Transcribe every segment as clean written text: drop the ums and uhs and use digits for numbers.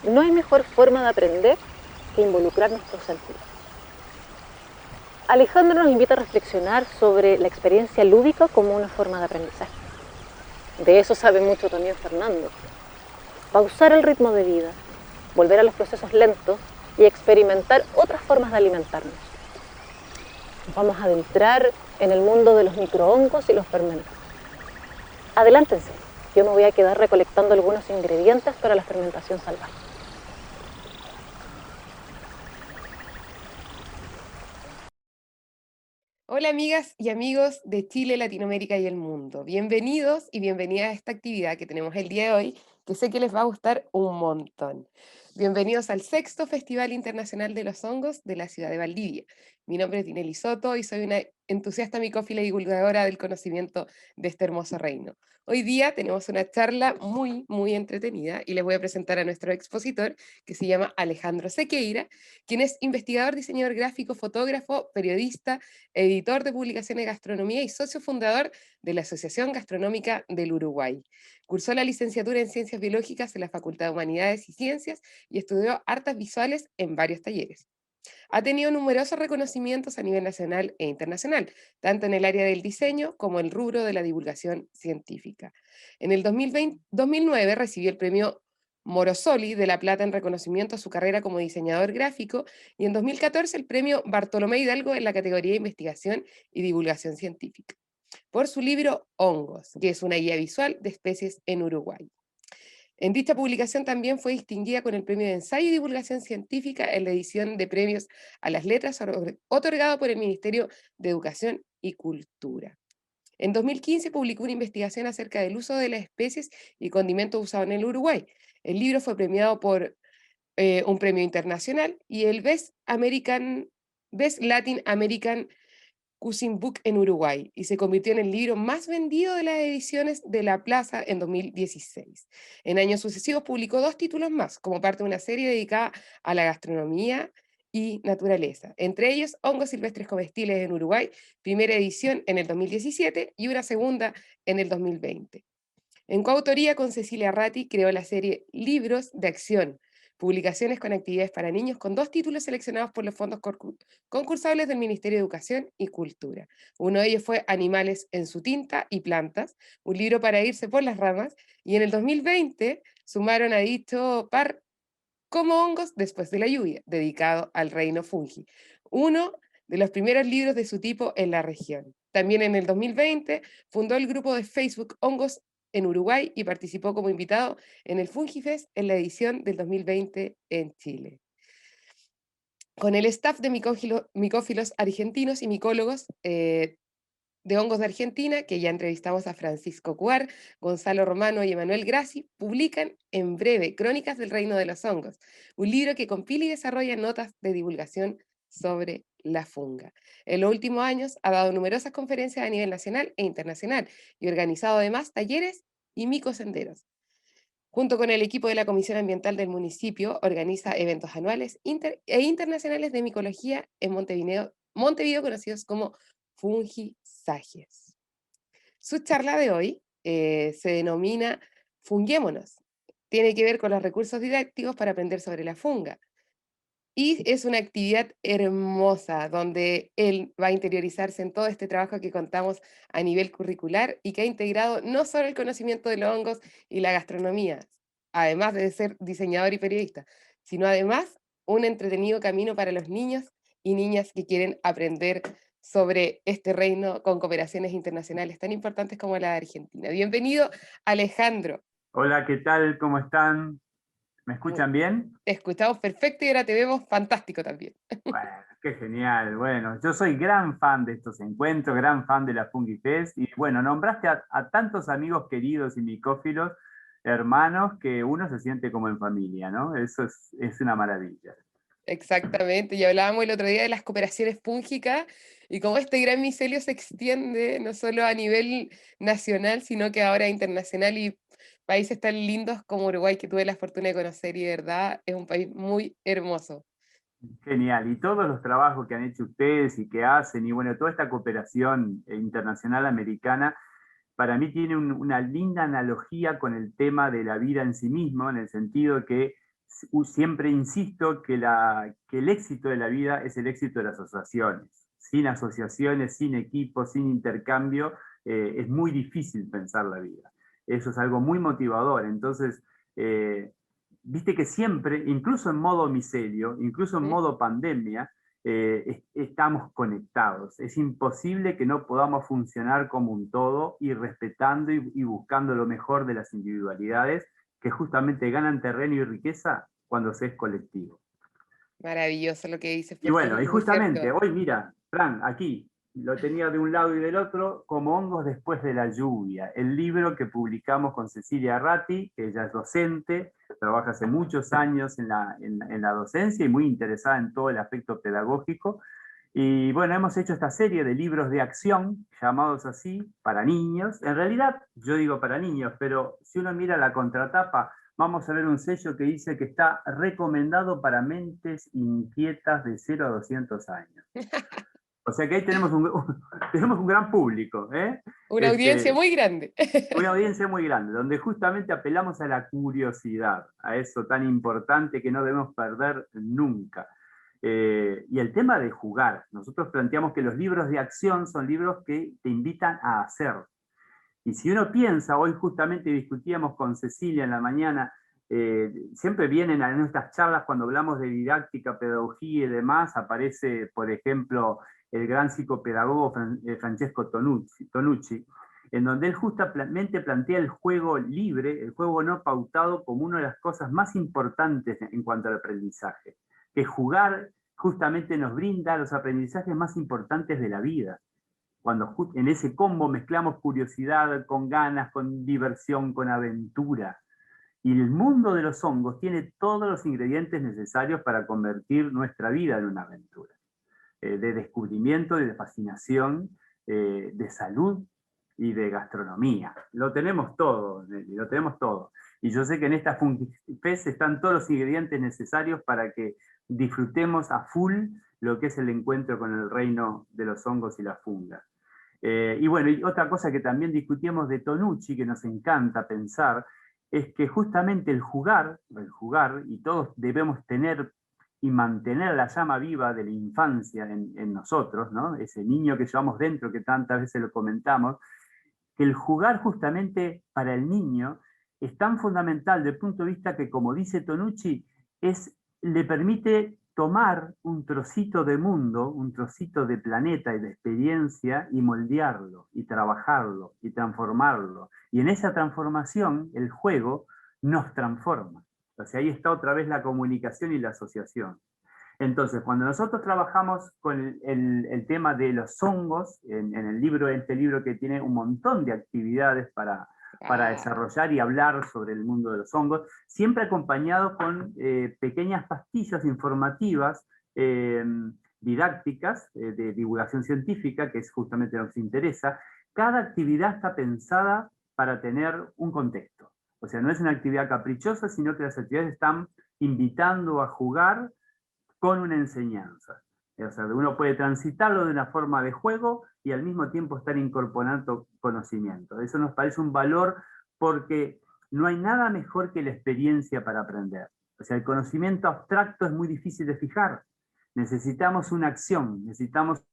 No hay mejor forma de aprender que involucrar nuestros sentidos. Alejandro nos invita a reflexionar sobre la experiencia lúdica como una forma de aprendizaje. De eso sabe mucho también Fernando. Pausar el ritmo de vida, volver a los procesos lentos y experimentar otras formas de alimentarnos. Nos vamos a adentrar en el mundo de los microhongos y los fermentos. Adelántense, yo me voy a quedar recolectando algunos ingredientes para la fermentación salvaje. Hola amigas y amigos de Chile, Latinoamérica y el mundo. Bienvenidos y bienvenidas a esta actividad que tenemos el día de hoy, que sé que les va a gustar un montón. Bienvenidos al sexto Festival Internacional de los Hongos de la ciudad de Valdivia. Mi nombre es Dinely Soto y soy una entusiasta micófila y divulgadora del conocimiento de este hermoso reino. Hoy día tenemos una charla muy entretenida y les voy a presentar a nuestro expositor, que se llama Alejandro Sequeira, quien es investigador, diseñador gráfico, fotógrafo, periodista, editor de publicaciones de gastronomía y socio fundador de la Asociación Gastronómica del Uruguay. Cursó la licenciatura en Ciencias Biológicas en la Facultad de Humanidades y Ciencias y estudió artes visuales en varios talleres. Ha tenido numerosos reconocimientos a nivel nacional e internacional, tanto en el área del diseño como el rubro de la divulgación científica. En el 2009 recibió el premio Morosoli de La Plata en reconocimiento a su carrera como diseñador gráfico y en 2014 el premio Bartolomé Hidalgo en la categoría de investigación y divulgación científica, por su libro Hongos, que es una guía visual de especies en Uruguay. En dicha publicación también fue distinguida con el Premio de Ensayo y Divulgación Científica en la edición de premios a las letras otorgado por el Ministerio de Educación y Cultura. En 2015 publicó una investigación acerca del uso de las especies y condimentos usados en el Uruguay. El libro fue premiado por un premio internacional y el Best Latin American Cousin Book en Uruguay y se convirtió en el libro más vendido de las ediciones de La Plaza en 2016. En años sucesivos publicó 2 títulos más como parte de una serie dedicada a la gastronomía y naturaleza, entre ellos Hongos silvestres comestibles en Uruguay, primera edición en el 2017 y una segunda en el 2020. En coautoría con Cecilia Ratti creó la serie Libros de Acción, publicaciones con actividades para niños con 2 títulos seleccionados por los fondos concursables del Ministerio de Educación y Cultura. Uno de ellos fue Animales en su tinta y plantas, un libro para irse por las ramas, y en el 2020 sumaron a dicho par Como hongos después de la lluvia, dedicado al reino fungi, uno de los primeros libros de su tipo en la región. También en el 2020 fundó el grupo de Facebook Hongos en Uruguay y participó como invitado en el FungiFest en la edición del 2020 en Chile. Con el staff de micófilos argentinos y micólogos de hongos de Argentina, que ya entrevistamos a Francisco Cuar, Gonzalo Romano y Emanuel Grassi, publican en breve Crónicas del Reino de los Hongos, un libro que compila y desarrolla notas de divulgación sobre la funga. En los últimos años ha dado numerosas conferencias a nivel nacional e internacional y organizado además talleres y micosenderos. Junto con el equipo de la Comisión Ambiental del municipio, organiza eventos anuales e internacionales de micología en Montevideo conocidos como Fungisajes. Su charla de hoy se denomina Funguémonos. Tiene que ver con los recursos didácticos para aprender sobre la funga. Y es una actividad hermosa donde él va a interiorizarse en todo este trabajo que contamos a nivel curricular y que ha integrado no solo el conocimiento de los hongos y la gastronomía, además de ser diseñador y periodista, sino además un entretenido camino para los niños y niñas que quieren aprender sobre este reino con cooperaciones internacionales tan importantes como la de Argentina. Bienvenido, Alejandro. Hola, ¿qué tal? ¿Cómo están? ¿Me escuchan bien? Te escuchamos perfecto y ahora te vemos fantástico también. Bueno, qué genial. Bueno, yo soy gran fan de estos encuentros, gran fan de la FungiFest y bueno, nombraste a tantos amigos queridos y micófilos, hermanos, que uno se siente como en familia, ¿no? Eso es una maravilla. Exactamente, y hablábamos el otro día de las cooperaciones fúngicas y cómo este gran micelio se extiende no solo a nivel nacional, sino que ahora internacional y países tan lindos como Uruguay, que tuve la fortuna de conocer y de verdad es un país muy hermoso. Genial. Y todos los trabajos que han hecho ustedes y que hacen, y bueno, toda esta cooperación internacional americana para mí tiene una linda analogía con el tema de la vida en sí mismo, en el sentido que siempre insisto que el éxito de la vida es el éxito de las asociaciones. Sin asociaciones, sin equipos, sin intercambio, es muy difícil pensar la vida. Eso es algo muy motivador. Entonces, viste que siempre, incluso en modo micelio, incluso en modo pandemia, estamos conectados. Es imposible que no podamos funcionar como un todo y respetando y buscando lo mejor de las individualidades que justamente ganan terreno y riqueza cuando se es colectivo. Maravilloso lo que dices, Y porque bueno, y es muy justamente cierto. hoy, mira, Fran, aquí, lo tenía de un lado y del otro, como hongos después de la lluvia, el libro que publicamos con Cecilia Ratti, que ella es docente, trabaja hace muchos años en la docencia y muy interesada en todo el aspecto pedagógico. Y bueno, hemos hecho esta serie de libros de acción, llamados así, para niños. En realidad, yo digo para niños, pero si uno mira la contratapa, vamos a ver un sello que dice que está recomendado para mentes inquietas de 0 a 200 años. O sea que ahí tenemos tenemos un gran público, ¿eh? Una audiencia muy grande. Una audiencia muy grande, donde justamente apelamos a la curiosidad, a eso tan importante que no debemos perder nunca. Y el tema de jugar. Nosotros planteamos que los libros de acción son libros que te invitan a hacer. Y si uno piensa, hoy justamente discutíamos con Cecilia en la mañana, siempre vienen a nuestras charlas cuando hablamos de didáctica, pedagogía y demás, aparece, por ejemplo, el gran psicopedagogo Francesco Tonucci, en donde él justamente plantea el juego libre, el juego no pautado, como una de las cosas más importantes en cuanto al aprendizaje. Que jugar justamente nos brinda los aprendizajes más importantes de la vida. Cuando en ese combo mezclamos curiosidad con ganas, con diversión, con aventura. Y el mundo de los hongos tiene todos los ingredientes necesarios para convertir nuestra vida en una aventura. De descubrimiento, de fascinación, de salud y de gastronomía. Lo tenemos todo, Nelly, lo tenemos todo. Y yo sé que en esta FunkiFest están todos los ingredientes necesarios para que disfrutemos a full lo que es el encuentro con el reino de los hongos y las fungas. Y bueno, y otra cosa que también discutíamos de Tonucci, que nos encanta pensar, es que justamente el jugar, y todos debemos tener y mantener la llama viva de la infancia en nosotros, ¿no? Ese niño que llevamos dentro, que tantas veces lo comentamos, que el jugar justamente para el niño es tan fundamental desde el punto de vista que, como dice Tonucci, le permite tomar un trocito de mundo, un trocito de planeta y de experiencia y moldearlo, y trabajarlo, y transformarlo. Y en esa transformación, el juego nos transforma. O sea, ahí está otra vez la comunicación y la asociación. Entonces, cuando nosotros trabajamos con el tema de los hongos, en el libro, este libro que tiene un montón de actividades para desarrollar y hablar sobre el mundo de los hongos, siempre acompañado con pequeñas pastillas informativas, didácticas, de divulgación científica, que es justamente lo que nos interesa. Cada actividad está pensada para tener un contexto. O sea, no es una actividad caprichosa, sino que las actividades están invitando a jugar con una enseñanza. O sea, uno puede transitarlo de una forma de juego y al mismo tiempo estar incorporando conocimiento. Eso nos parece un valor porque no hay nada mejor que la experiencia para aprender. O sea, el conocimiento abstracto es muy difícil de fijar. Necesitamos una acción, necesitamos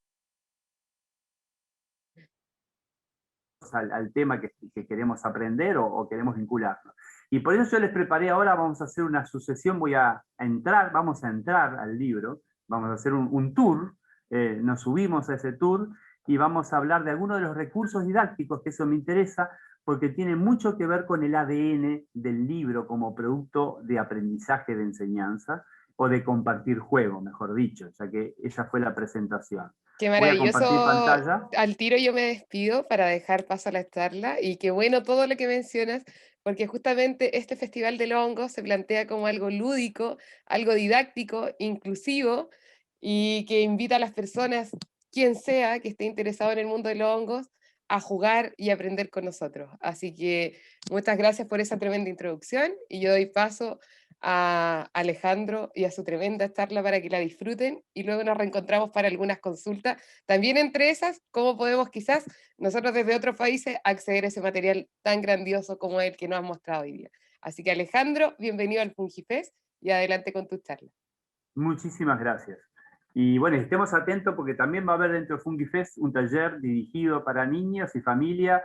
al tema que queremos aprender o queremos vincularnos. Y por eso yo les preparé ahora, vamos a hacer una sucesión, vamos a entrar al libro, vamos a hacer un tour, nos subimos a ese tour y vamos a hablar de algunos de los recursos didácticos, que eso me interesa, porque tiene mucho que ver con el ADN del libro como producto de aprendizaje de enseñanza, o de compartir juego, mejor dicho, ya que esa fue la presentación. Qué Voy a compartir maravilloso. pantalla. Al tiro yo me despido para dejar paso a la charla y qué bueno todo lo que mencionas, porque justamente este Festival del Hongo se plantea como algo lúdico, algo didáctico, inclusivo y que invita a las personas, quien sea que esté interesado en el mundo de los hongos, a jugar y aprender con nosotros. Así que muchas gracias por esa tremenda introducción y yo doy paso a Alejandro y a su tremenda charla para que la disfruten y luego nos reencontramos para algunas consultas. También entre esas, cómo podemos quizás nosotros desde otros países acceder a ese material tan grandioso como el que nos has mostrado hoy día. Así que Alejandro, bienvenido al FunkiFest y adelante con tu charla. Muchísimas gracias. Y bueno, estemos atentos porque también va a haber dentro de FungiFest un taller dirigido para niños y familia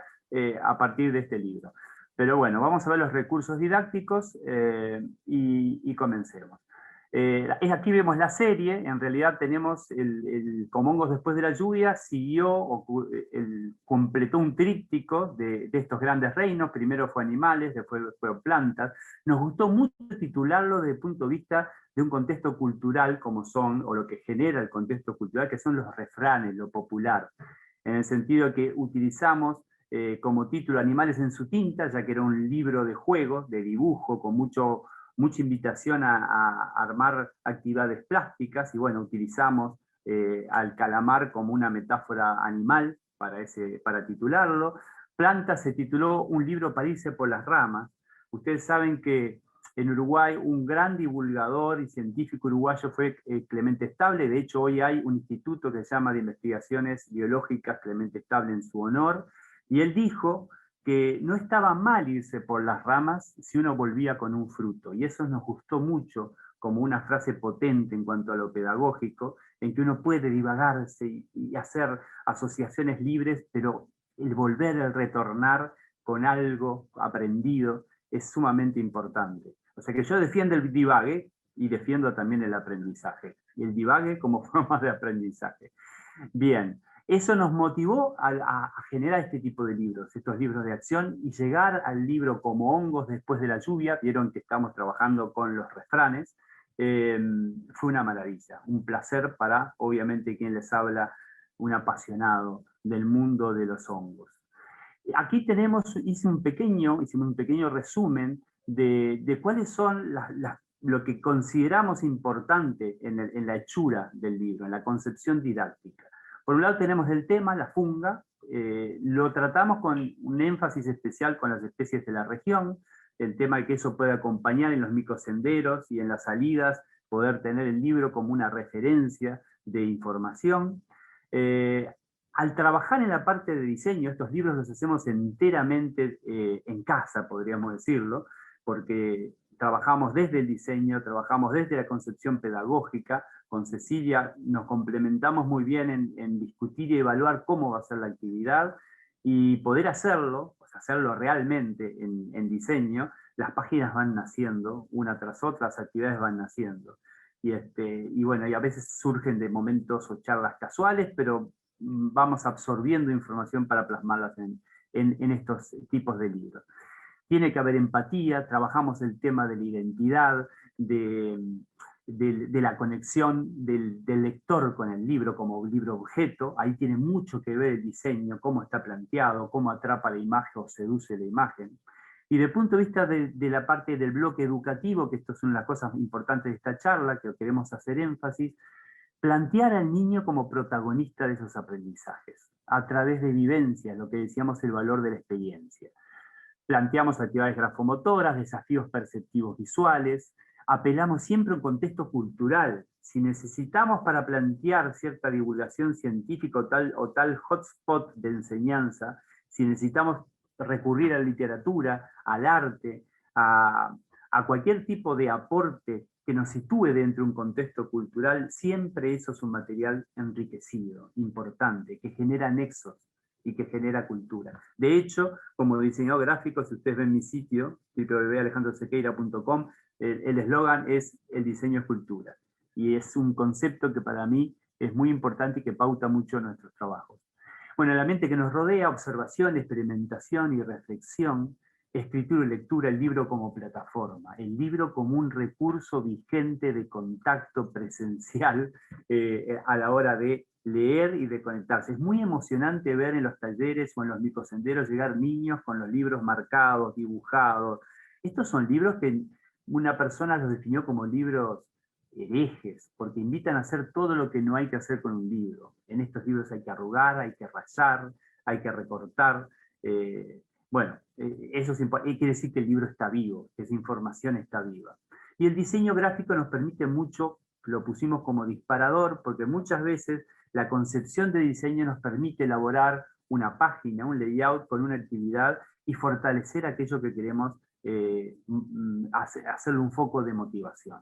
a partir de este libro. Pero bueno, vamos a ver los recursos didácticos y comencemos. Aquí vemos la serie, en realidad tenemos Como hongos después de la lluvia, completó un tríptico de estos grandes reinos, primero fue animales, después fue plantas. Nos gustó mucho titularlo desde el punto de vista de un contexto cultural como son, o lo que genera el contexto cultural, que son los refranes, lo popular, en el sentido de que utilizamos como título Animales en su tinta, ya que era un libro de juego, de dibujo, con mucha invitación a armar actividades plásticas, y bueno, utilizamos al calamar como una metáfora animal para titularlo. Planta se tituló Un libro para irse por las ramas. Ustedes saben que en Uruguay un gran divulgador y científico uruguayo fue Clemente Estable. De hecho, hoy hay un instituto que se llama de Investigaciones Biológicas Clemente Estable en su honor, y él dijo que no estaba mal irse por las ramas si uno volvía con un fruto, y eso nos gustó mucho como una frase potente en cuanto a lo pedagógico, en que uno puede divagarse y hacer asociaciones libres, pero el volver, el retornar con algo aprendido es sumamente importante. O sea que yo defiendo el divague y defiendo también el aprendizaje, y el divague como forma de aprendizaje. Bien, eso nos motivó a generar este tipo de libros, estos libros de acción, y llegar al libro Como hongos después de la lluvia. Vieron que estamos trabajando con los refranes. Fue una maravilla, un placer para, obviamente, quien les habla, un apasionado del mundo de los hongos. Aquí hicimos un pequeño resumen de cuáles son lo que consideramos importante en la hechura del libro, en la concepción didáctica. Por un lado tenemos el tema, la funga, lo tratamos con un énfasis especial con las especies de la región, el tema de que eso puede acompañar en los microsenderos y en las salidas, poder tener el libro como una referencia de información. Al trabajar en la parte de diseño, estos libros los hacemos enteramente en casa, podríamos decirlo, porque trabajamos desde el diseño, trabajamos desde la concepción pedagógica. Con Cecilia nos complementamos muy bien en discutir y evaluar cómo va a ser la actividad, y poder hacerlo, pues hacerlo realmente en diseño. Las páginas van naciendo una tras otra, las actividades van naciendo. Y bueno, y a veces surgen de momentos o charlas casuales, pero vamos absorbiendo información para plasmarlas en estos tipos de libros. Tiene que haber empatía, trabajamos el tema de la identidad, de la conexión del lector con el libro como libro objeto. Ahí tiene mucho que ver el diseño, cómo está planteado, cómo atrapa la imagen o seduce la imagen. Y desde el punto de vista de la parte del bloque educativo, que esto es una de las cosas importantes de esta charla, que queremos hacer énfasis, plantear al niño como protagonista de esos aprendizajes, a través de vivencias, lo que decíamos, el valor de la experiencia. Planteamos actividades grafomotoras, desafíos perceptivos visuales, apelamos siempre a un contexto cultural. Si necesitamos para plantear cierta divulgación científica o tal hotspot de enseñanza, si necesitamos recurrir a la literatura, al arte, a cualquier tipo de aporte que nos sitúe dentro de un contexto cultural, siempre eso es un material enriquecido, importante, que genera nexos y que genera cultura. De hecho, como diseñador gráfico, si ustedes ven mi sitio, www.alejandrosequeira.com, el eslogan es "El diseño es cultura", y es un concepto que para mí es muy importante y que pauta mucho nuestros trabajos. Bueno, el ambiente que nos rodea, observación, experimentación y reflexión, escritura y lectura, el libro como plataforma, el libro como un recurso vigente de contacto presencial a la hora de leer y de conectarse. Es muy emocionante ver en los talleres o en los microsenderos llegar niños con los libros marcados, dibujados. Estos son libros que una persona los definió como libros herejes, porque invitan a hacer todo lo que no hay que hacer con un libro. En estos libros hay que arrugar, hay que rayar, hay que recortar. Bueno, eso quiere decir que el libro está vivo, que esa información está viva. Y el diseño gráfico nos permite mucho, lo pusimos como disparador, porque muchas veces la concepción de diseño nos permite elaborar una página, un layout con una actividad y fortalecer aquello que queremos hacerle un foco de motivación.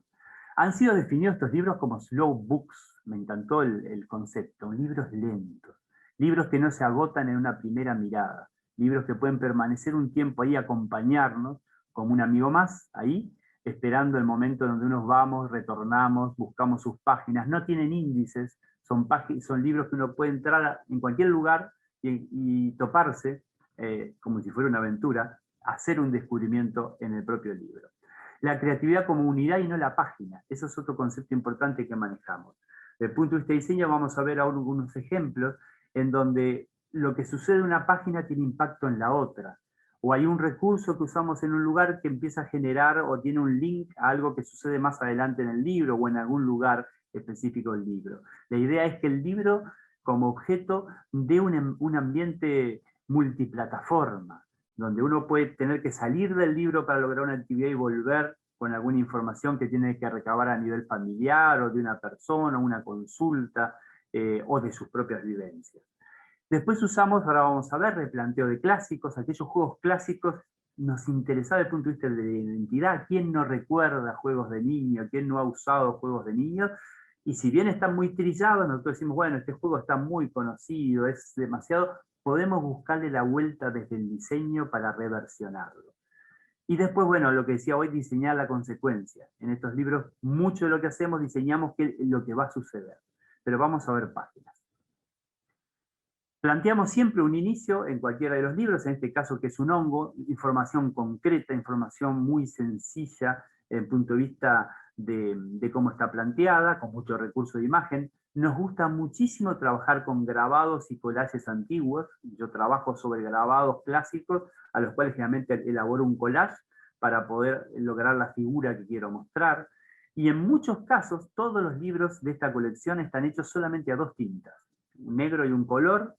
Han sido definidos estos libros como slow books, me encantó el concepto, libros lentos, libros que no se agotan en una primera mirada, libros que pueden permanecer un tiempo ahí, acompañarnos, como un amigo más, ahí, esperando el momento donde nos vamos, retornamos, buscamos sus páginas, no tienen índices, son libros que uno puede entrar en cualquier lugar y toparse, como si fuera una aventura, hacer un descubrimiento en el propio libro. La creatividad como unidad y no la página, eso es otro concepto importante que manejamos. Desde el punto de vista de diseño vamos a ver ahora algunos ejemplos en donde lo que sucede en una página tiene impacto en la otra, o hay un recurso que usamos en un lugar que empieza a generar o tiene un link a algo que sucede más adelante en el libro o en algún lugar específico del libro. La idea es que el libro como objeto dé un ambiente multiplataforma, donde uno puede tener que salir del libro para lograr una actividad y volver con alguna información que tiene que recabar a nivel familiar o de una persona, una consulta o de sus propias vivencias. Después usamos, ahora vamos a ver, replanteo de clásicos, aquellos juegos clásicos nos interesaba desde el punto de vista de la identidad, quién no recuerda juegos de niño, quién no ha usado juegos de niños, y si bien están muy trillados, nosotros decimos, bueno, este juego está muy conocido, es demasiado, podemos buscarle la vuelta desde el diseño para reversionarlo. Y después, bueno, lo que decía hoy, diseñar la consecuencia. En estos libros, mucho de lo que hacemos, diseñamos lo que va a suceder. Pero vamos a ver páginas. Planteamos siempre un inicio en cualquiera de los libros, en este caso que es un hongo, información concreta, información muy sencilla desde el punto de vista de cómo está planteada, con mucho recurso de imagen. Nos gusta muchísimo trabajar con grabados y collages antiguos. Yo trabajo sobre grabados clásicos, a los cuales generalmente elaboro un collage para poder lograr la figura que quiero mostrar. Y en muchos casos, todos los libros de esta colección están hechos solamente a dos tintas, un negro y un color,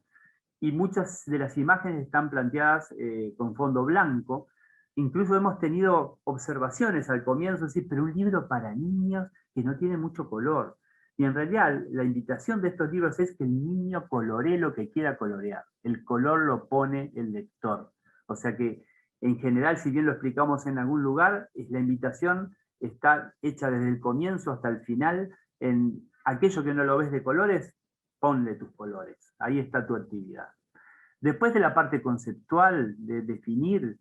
y muchas de las imágenes están planteadas con fondo blanco. Incluso hemos tenido observaciones al comienzo, decir, pero un libro para niños que no tiene mucho color. Y en realidad la invitación de estos libros es que el niño coloree lo que quiera colorear. El color lo pone el lector. O sea que en general, si bien lo explicamos en algún lugar, la invitación está hecha desde el comienzo hasta el final. En aquello que no lo ves de colores, ponle tus colores, ahí está tu actividad. Después de la parte conceptual, de definir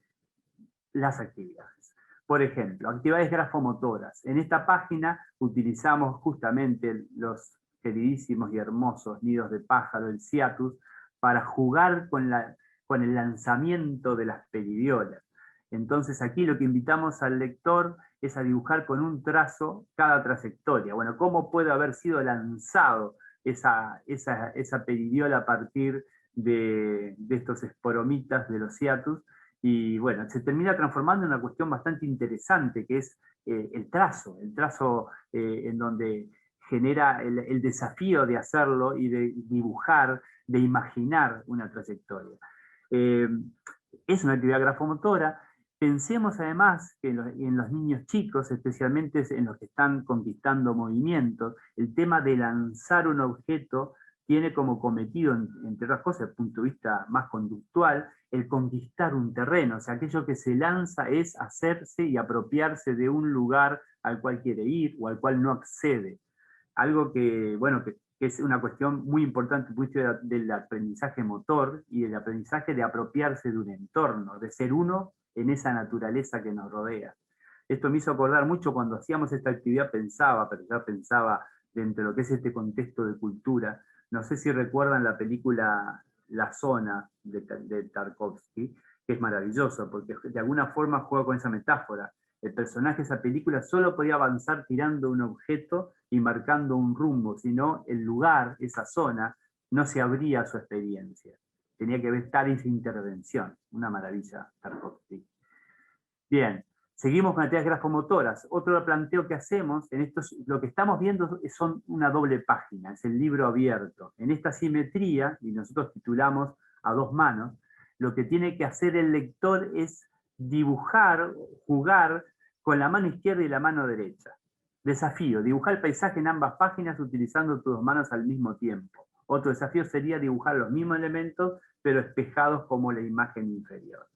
las actividades. Por ejemplo, actividades grafomotoras. En esta página utilizamos justamente los queridísimos y hermosos nidos de pájaro, el ciatus, para jugar con el lanzamiento de las peridiolas. Entonces aquí lo que invitamos al lector es a dibujar con un trazo cada trayectoria. Bueno, ¿cómo puede haber sido lanzado esa peridiola a partir de estos esporomitas de los ciatus? Y bueno, se termina transformando en una cuestión bastante interesante, que es el trazo en donde genera el desafío de hacerlo y de dibujar, de imaginar una trayectoria. Es una actividad grafomotora. Pensemos además que en los niños chicos, especialmente en los que están conquistando movimientos, el tema de lanzar un objeto tiene como cometido, entre otras cosas, desde el punto de vista más conductual, el conquistar un terreno. O sea, aquello que se lanza es hacerse y apropiarse de un lugar al cual quiere ir o al cual no accede. Algo que, bueno, que es una cuestión muy importante del aprendizaje motor y del aprendizaje de apropiarse de un entorno, de ser uno en esa naturaleza que nos rodea. Esto me hizo acordar mucho cuando hacíamos esta actividad, pero ya pensaba dentro de lo que es este contexto de cultura. No sé si recuerdan la película La Zona de Tarkovsky, que es maravilloso, porque de alguna forma juega con esa metáfora. El personaje de esa película solo podía avanzar tirando un objeto y marcando un rumbo, sino el lugar, esa zona, no se abría a su experiencia. Tenía que estar esa intervención. Una maravilla, Tarkovsky. Bien, seguimos con actividades grafomotoras. Otro planteo que hacemos, lo que estamos viendo son una doble página, es el libro abierto. En esta simetría, y nosotros titulamos a dos manos, lo que tiene que hacer el lector es dibujar, jugar con la mano izquierda y la mano derecha. Desafío, dibujar el paisaje en ambas páginas utilizando tus dos manos al mismo tiempo. Otro desafío sería dibujar los mismos elementos, pero espejados como la imagen inferior.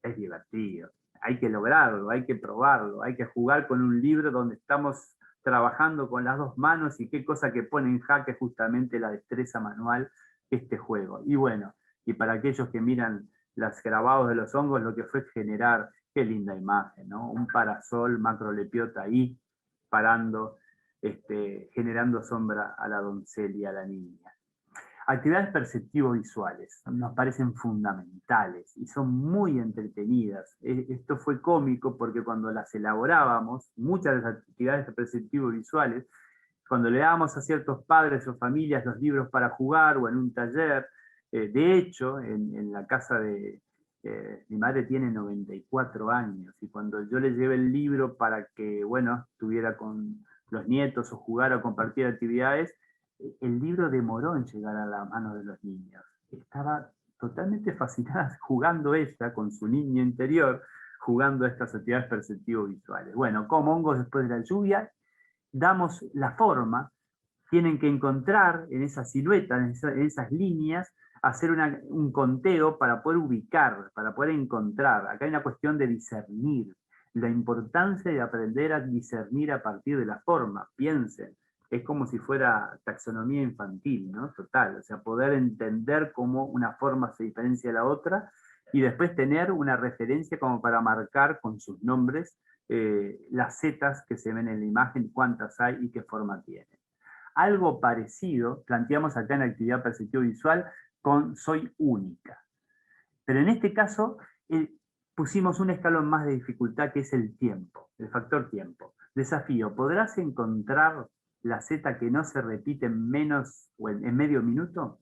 Es divertido. hay que lograrlo, hay que probarlo, hay que jugar con un libro donde estamos trabajando con las dos manos y qué cosa que pone en jaque justamente la destreza manual este juego. Y bueno, y para aquellos que miran los grabados de los hongos, lo que fue generar, qué linda imagen, ¿no? Un parasol macrolepiota ahí parando, generando sombra a la doncella y a la niña. Actividades perceptivo-visuales nos parecen fundamentales y son muy entretenidas. Esto fue cómico porque cuando las elaborábamos, muchas de las actividades perceptivo-visuales, cuando le dábamos a ciertos padres o familias los libros para jugar o en un taller, de hecho, en la casa de mi madre tiene 94 años y cuando yo le llevé el libro para que, bueno, estuviera con los nietos o jugara o compartir actividades, el libro demoró en llegar a la mano de los niños. Estaba totalmente fascinada jugando ella con su niña interior, jugando a estas actividades perceptivo-visuales. Bueno, como hongos después de la lluvia, damos la forma, tienen que encontrar en esas siluetas, en esas líneas, hacer un conteo para poder ubicar, para poder encontrar. Acá hay una cuestión de discernir, la importancia de aprender a discernir a partir de la forma. Piensen, es como si fuera taxonomía infantil, ¿no? Total, o sea, poder entender cómo una forma se diferencia de la otra y después tener una referencia como para marcar con sus nombres las setas que se ven en la imagen, cuántas hay y qué forma tienen. Algo parecido planteamos acá en la actividad perceptivo-visual con soy única. Pero en este caso pusimos un escalón más de dificultad que es el tiempo, el factor tiempo. Desafío, ¿podrás encontrar la Z que no se repite en menos o en medio minuto?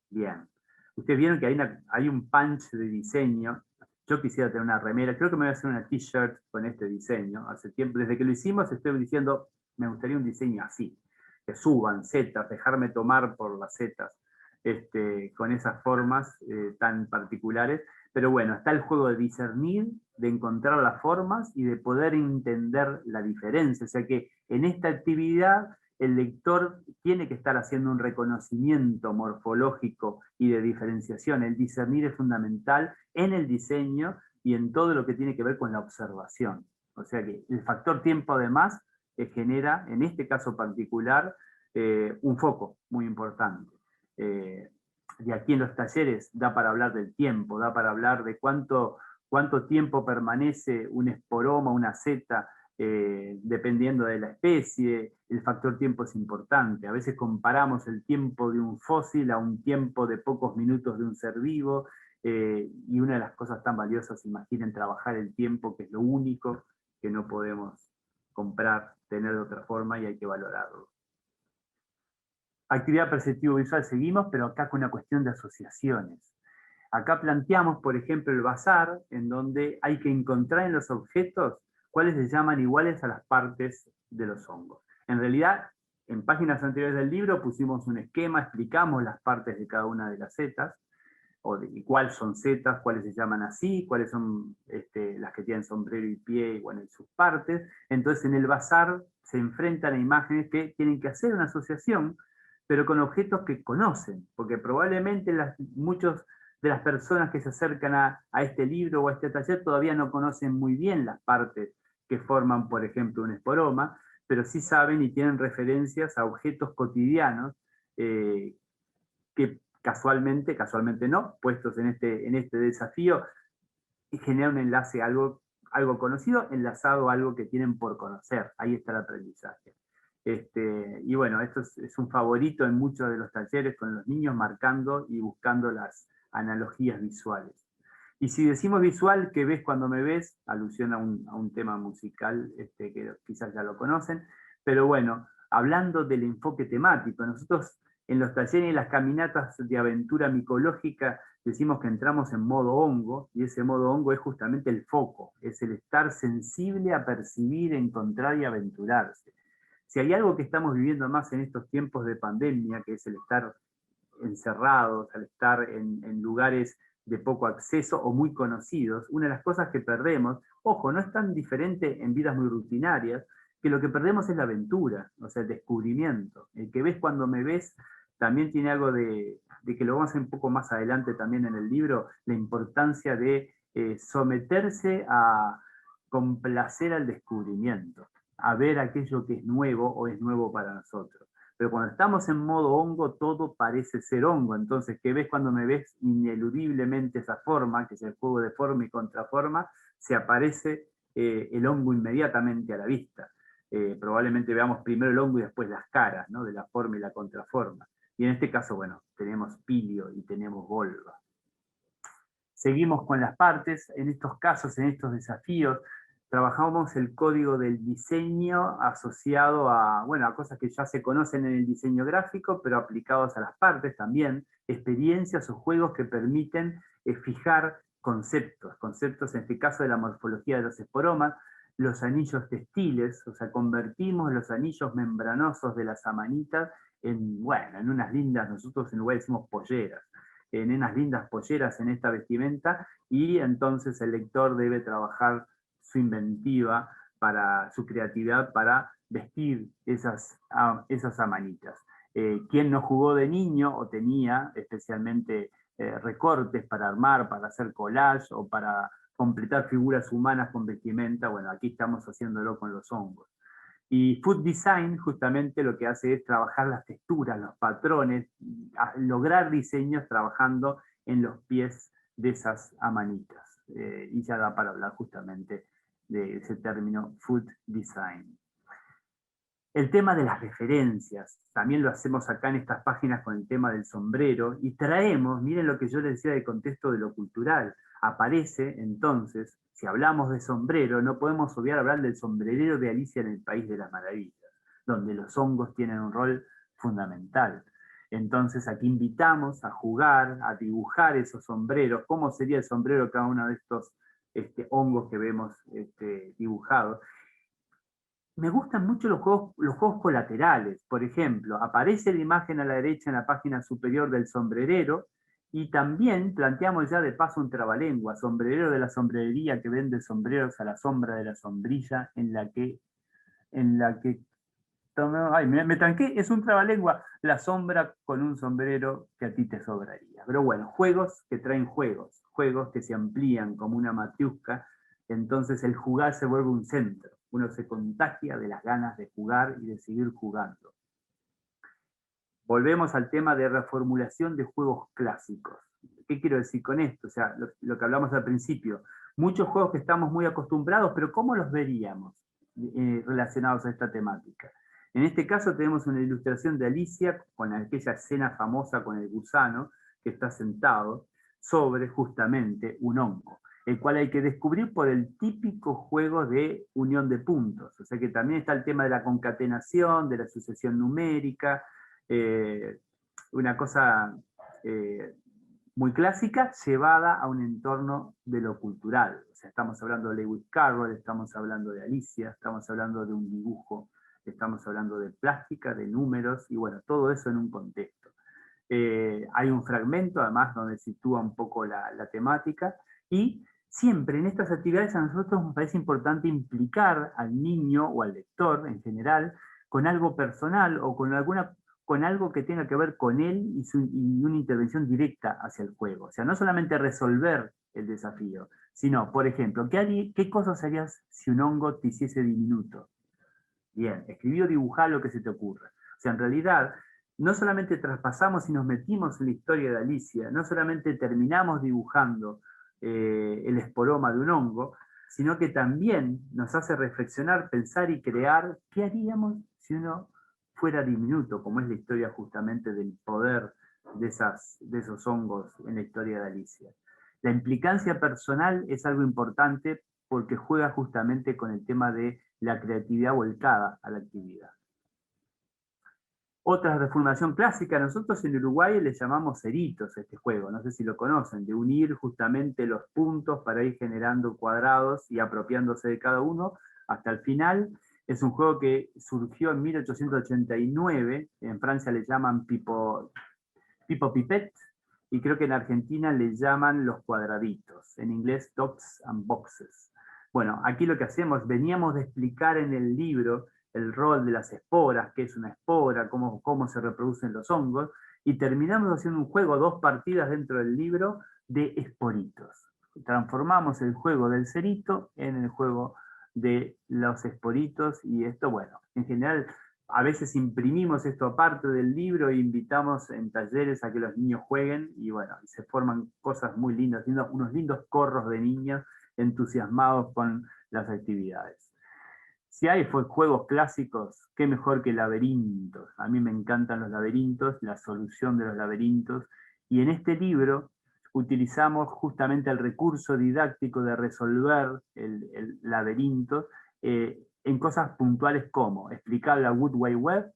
Bien. Ustedes vieron que hay un punch de diseño. Yo quisiera tener una remera, creo que me voy a hacer una t-shirt con este diseño. Hace tiempo, desde que lo hicimos, estoy diciendo, me gustaría un diseño así, que suban zetas, dejarme tomar por las zetas, con esas formas tan particulares. Pero bueno, está el juego de discernir, de encontrar las formas y de poder entender la diferencia. O sea que en esta actividad el lector tiene que estar haciendo un reconocimiento morfológico y de diferenciación. El discernir es fundamental en el diseño y en todo lo que tiene que ver con la observación. O sea que el factor tiempo además genera, en este caso particular, un foco muy importante. Y aquí en los talleres da para hablar del tiempo, da para hablar de cuánto tiempo permanece un esporoma, una seta, dependiendo de la especie. El factor tiempo es importante. A veces comparamos el tiempo de un fósil a un tiempo de pocos minutos de un ser vivo, y una de las cosas tan valiosas, imaginen trabajar el tiempo, que es lo único que no podemos comprar, tener de otra forma y hay que valorarlo. Actividad perceptivo-visual seguimos, pero acá con una cuestión de asociaciones. Acá planteamos, por ejemplo, el bazar, en donde hay que encontrar en los objetos cuáles se llaman iguales a las partes de los hongos. En realidad, en páginas anteriores del libro pusimos un esquema, explicamos las partes de cada una de las setas, y cuáles son setas, cuáles se llaman así, cuáles son las que tienen sombrero y pie, y bueno, y sus partes. Entonces en el bazar se enfrentan a imágenes que tienen que hacer una asociación, pero con objetos que conocen, porque probablemente muchos de las personas que se acercan a este libro o a este taller todavía no conocen muy bien las partes que forman, por ejemplo, un esporoma, pero sí saben y tienen referencias a objetos cotidianos que casualmente no, puestos en este desafío, y genera un enlace a algo conocido, enlazado a algo que tienen por conocer. Ahí está el aprendizaje. Y bueno, esto es un favorito en muchos de los talleres con los niños, marcando y buscando las analogías visuales. Y si decimos visual, ¿qué ves cuando me ves? Alusión a un tema musical que quizás ya lo conocen, pero bueno, hablando del enfoque temático, nosotros en los talleres y las caminatas de aventura micológica decimos que entramos en modo hongo, y ese modo hongo es justamente el foco, es el estar sensible a percibir, encontrar y aventurarse. Si hay algo que estamos viviendo más en estos tiempos de pandemia, que es el estar encerrados, al estar en lugares de poco acceso o muy conocidos, una de las cosas que perdemos, ojo, no es tan diferente en vidas muy rutinarias, que lo que perdemos es la aventura, o sea, el descubrimiento. El que ves cuando me ves también tiene algo de que lo vamos a hacer un poco más adelante también en el libro, la importancia de someterse a complacer al descubrimiento, a ver aquello que es nuevo o es nuevo para nosotros. Pero cuando estamos en modo hongo, todo parece ser hongo. Entonces, ¿qué ves cuando me ves ineludiblemente esa forma, que es el juego de forma y contraforma? Se aparece el hongo inmediatamente a la vista. Probablemente veamos primero el hongo y después las caras, ¿no? De la forma y la contraforma. Y en este caso, bueno, tenemos pilio y tenemos volva. Seguimos con las partes. En estos casos, en estos desafíos, trabajamos el código del diseño asociado a, bueno, a cosas que ya se conocen en el diseño gráfico, pero aplicados a las partes también, experiencias o juegos que permiten fijar conceptos en este caso de la morfología de los esporomas, los anillos textiles, o sea, convertimos los anillos membranosos de las amanitas en, bueno, en unas lindas, nosotros en Uruguay decimos polleras, en unas lindas polleras en esta vestimenta, y entonces el lector debe trabajar su inventiva, su creatividad para vestir esas amanitas. ¿Quién no jugó de niño o tenía especialmente recortes para armar, para hacer collage o para completar figuras humanas con vestimenta? Bueno, aquí estamos haciéndolo con los hongos. Y Food Design justamente lo que hace es trabajar las texturas, los patrones, lograr diseños trabajando en los pies de esas amanitas. Y ya da para hablar justamente de ese término Food Design. El tema de las referencias, también lo hacemos acá en estas páginas con el tema del sombrero, y traemos, miren lo que yo les decía del contexto de lo cultural, aparece entonces, si hablamos de sombrero, no podemos obviar hablar del sombrerero de Alicia en el País de las Maravillas, donde los hongos tienen un rol fundamental. Entonces aquí invitamos a jugar, a dibujar esos sombreros, cómo sería el sombrero de cada uno de estos hongos que vemos dibujados. Me gustan mucho los juegos colaterales. Por ejemplo, aparece la imagen a la derecha en la página superior del sombrerero, y también planteamos ya de paso un trabalengua, sombrerero de la sombrerería que vende sombreros a la sombra de la sombrilla en la que ay, me tranqué, es un trabalengua, la sombra con un sombrero que a ti te sobraría. Pero bueno, juegos que traen juegos que se amplían como una matriusca, entonces el jugar se vuelve un centro, uno se contagia de las ganas de jugar y de seguir jugando. Volvemos al tema de reformulación de juegos clásicos. ¿Qué quiero decir con esto? O sea, lo que hablamos al principio, muchos juegos que estamos muy acostumbrados, pero ¿cómo los veríamos relacionados a esta temática? En este caso tenemos una ilustración de Alicia con aquella escena famosa con el gusano que está sentado sobre justamente un hongo, el cual hay que descubrir por el típico juego de unión de puntos. O sea que también está el tema de la concatenación, de la sucesión numérica, una cosa muy clásica llevada a un entorno de lo cultural. O sea, estamos hablando de Lewis Carroll, estamos hablando de Alicia, estamos hablando de un dibujo, estamos hablando de plástica, de números, y bueno, todo eso en un contexto. Hay un fragmento además donde sitúa un poco la temática, y siempre en estas actividades a nosotros nos parece importante implicar al niño o al lector en general con algo personal o con algo que tenga que ver con él y una intervención directa hacia el juego. O sea, no solamente resolver el desafío, sino, por ejemplo, ¿qué cosas harías si un hongo te hiciese diminuto? Bien, escribí o dibujá lo que se te ocurra. O sea, en realidad, no solamente traspasamos y nos metimos en la historia de Alicia, no solamente terminamos dibujando el esporoma de un hongo, sino que también nos hace reflexionar, pensar y crear qué haríamos si uno fuera diminuto, como es la historia justamente del poder de esos hongos en la historia de Alicia. La implicancia personal es algo importante porque juega justamente con el tema de la creatividad volcada a la actividad. Otra reformulación clásica, nosotros en Uruguay le llamamos ceritos a este juego, no sé si lo conocen, de unir justamente los puntos para ir generando cuadrados y apropiándose de cada uno hasta el final. Es un juego que surgió en 1889, en Francia le llaman Pipo Pipet, y creo que en Argentina le llaman los cuadraditos, en inglés dots and boxes. Bueno, aquí lo que hacemos, veníamos de explicar en el libro el rol de las esporas, qué es una espora, cómo se reproducen los hongos, y terminamos haciendo un juego, 2 partidas dentro del libro, de esporitos. transformamos el juego del cerito en el juego de los esporitos, y esto, bueno, en general a veces imprimimos esto aparte del libro e invitamos en talleres a que los niños jueguen, y bueno, se forman cosas muy lindas, unos lindos corros de niños entusiasmados con las actividades. Si hay juegos clásicos, qué mejor que laberintos. A mí me encantan los laberintos, la solución de los laberintos, y en este libro utilizamos justamente el recurso didáctico de resolver el laberinto en cosas puntuales como explicar la Wood Wide Web,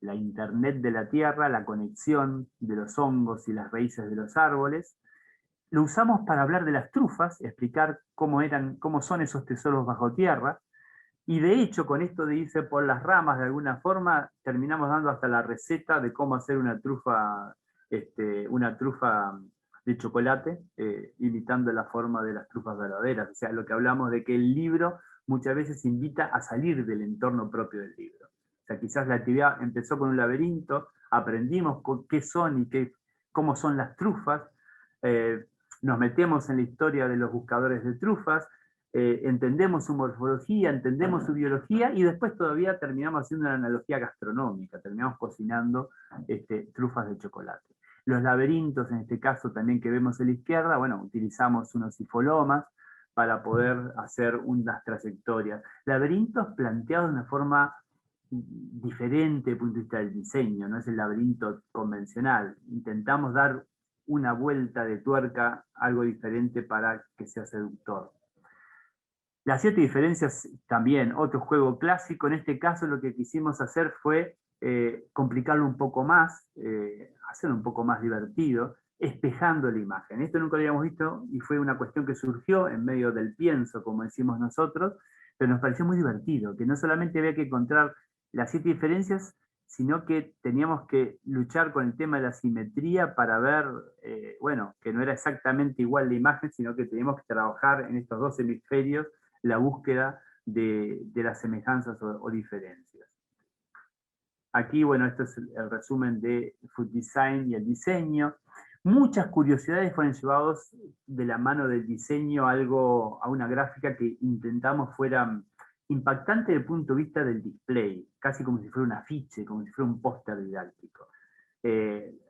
la Internet de la Tierra, la conexión de los hongos y las raíces de los árboles. Lo usamos para hablar de las trufas, explicar cómo son esos tesoros bajo tierra. Y de hecho, con esto de irse por las ramas de alguna forma, terminamos dando hasta la receta de cómo hacer una trufa de chocolate, imitando la forma de las trufas verdaderas. O sea, lo que hablamos de que el libro muchas veces invita a salir del entorno propio del libro. O sea, quizás la actividad empezó con un laberinto, aprendimos qué son y cómo son las trufas, nos metemos en la historia de los buscadores de trufas, entendemos su morfología, entendemos su biología, y después todavía terminamos haciendo una analogía gastronómica, terminamos cocinando trufas de chocolate. Los laberintos, en este caso también que vemos a la izquierda, bueno, utilizamos unos hifolomas para poder hacer unas trayectorias. Laberintos planteados de una forma diferente desde el punto de vista del diseño, no es el laberinto convencional. Intentamos dar una vuelta de tuerca, algo diferente para que sea seductor. Las 7 diferencias también, otro juego clásico. En este caso lo que quisimos hacer fue complicarlo un poco más, hacerlo un poco más divertido, espejando la imagen. Esto nunca lo habíamos visto y fue una cuestión que surgió en medio del pienso, como decimos nosotros, pero nos pareció muy divertido, que no solamente había que encontrar las 7 diferencias, sino que teníamos que luchar con el tema de la simetría para ver, bueno, que no era exactamente igual la imagen, sino que teníamos que trabajar en estos 2 hemisferios la búsqueda de las semejanzas o diferencias. Aquí, bueno, esto es el resumen de Food Design y el diseño. Muchas curiosidades fueron llevadas de la mano del diseño a una gráfica que intentamos fuera impactante desde el punto de vista del display, casi como si fuera un afiche, como si fuera un póster didáctico.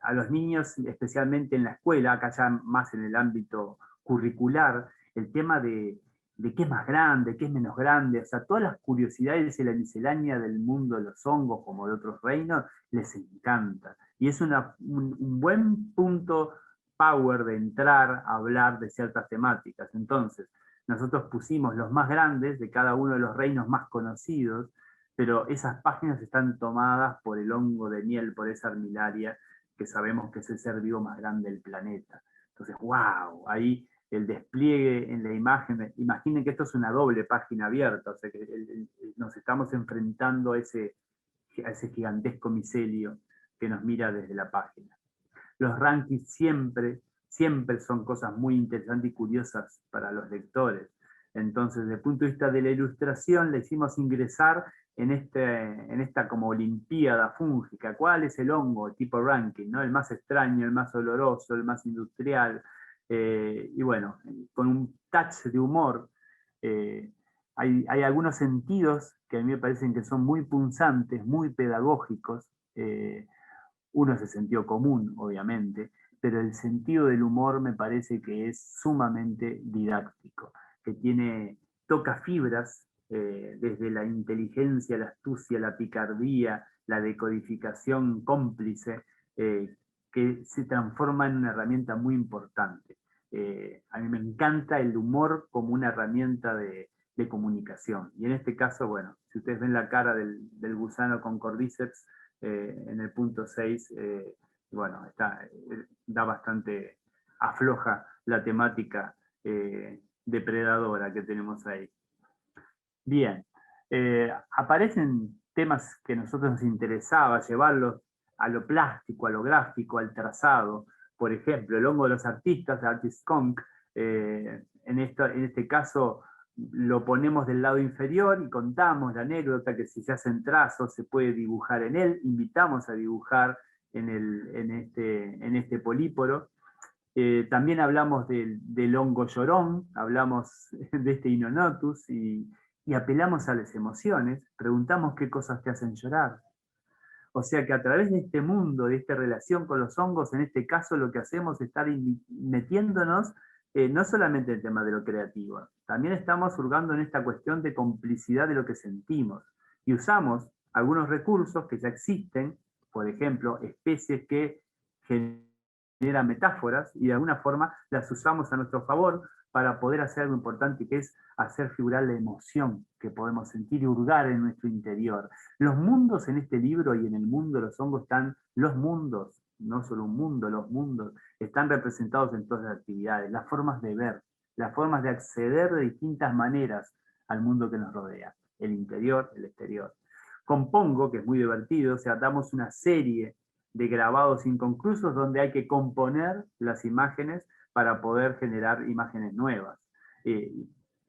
A los niños, especialmente en la escuela, acá ya más en el ámbito curricular, el tema de qué es más grande, qué es menos grande, o sea, todas las curiosidades y la miscelánea del mundo de los hongos como de otros reinos, les encanta. Y es un buen punto power de entrar a hablar de ciertas temáticas. Entonces, nosotros pusimos los más grandes de cada uno de los reinos más conocidos, pero esas páginas están tomadas por el hongo de miel, por esa armillaria, que sabemos que es el ser vivo más grande del planeta. Entonces, wow, ahí el despliegue en la imagen, imaginen que esto es una doble página abierta, o sea que nos estamos enfrentando a ese gigantesco micelio que nos mira desde la página. Los rankings siempre son cosas muy interesantes y curiosas para los lectores. Entonces, desde el punto de vista de la ilustración, le hicimos ingresar en esta como olimpiada fúngica. ¿Cuál es el hongo tipo ranking? ¿No? El más extraño, el más oloroso, el más industrial. Y bueno, con un touch de humor. Hay algunos sentidos que a mí me parecen que son muy punzantes, muy pedagógicos. Uno es el sentido común, obviamente, pero el sentido del humor me parece que es sumamente didáctico, que toca fibras desde la inteligencia, la astucia, la picardía, la decodificación cómplice, que se transforma en una herramienta muy importante. A mí me encanta el humor como una herramienta de comunicación. Y en este caso, bueno, si ustedes ven la cara del gusano con Cordyceps, en el punto 6, bueno, da bastante, afloja la temática depredadora que tenemos ahí. Bien, aparecen temas que a nosotros nos interesaba, llevarlos a lo plástico, a lo gráfico, al trazado. Por ejemplo, el hongo de los artistas, Artist Skunk, en este caso lo ponemos del lado inferior y contamos la anécdota que si se hacen trazos se puede dibujar en él, invitamos a dibujar en este políporo. También hablamos del hongo llorón, hablamos de este Inonotus y apelamos a las emociones, preguntamos qué cosas te hacen llorar. O sea que a través de este mundo, de esta relación con los hongos, en este caso lo que hacemos es estar metiéndonos no solamente en el tema de lo creativo, también estamos hurgando en esta cuestión de complicidad de lo que sentimos. Y usamos algunos recursos que ya existen, por ejemplo, especies que generan metáforas y de alguna forma las usamos a nuestro favor para poder hacer algo importante, que es hacer figurar la emoción que podemos sentir y hurgar en nuestro interior. Los mundos en este libro y en el mundo de los hongos están, los mundos, no solo un mundo, los mundos, están representados en todas las actividades, las formas de ver, las formas de acceder de distintas maneras al mundo que nos rodea, el interior, el exterior. Compongo, que es muy divertido, o sea, damos una serie de grabados inconclusos donde hay que componer las imágenes para poder generar imágenes nuevas.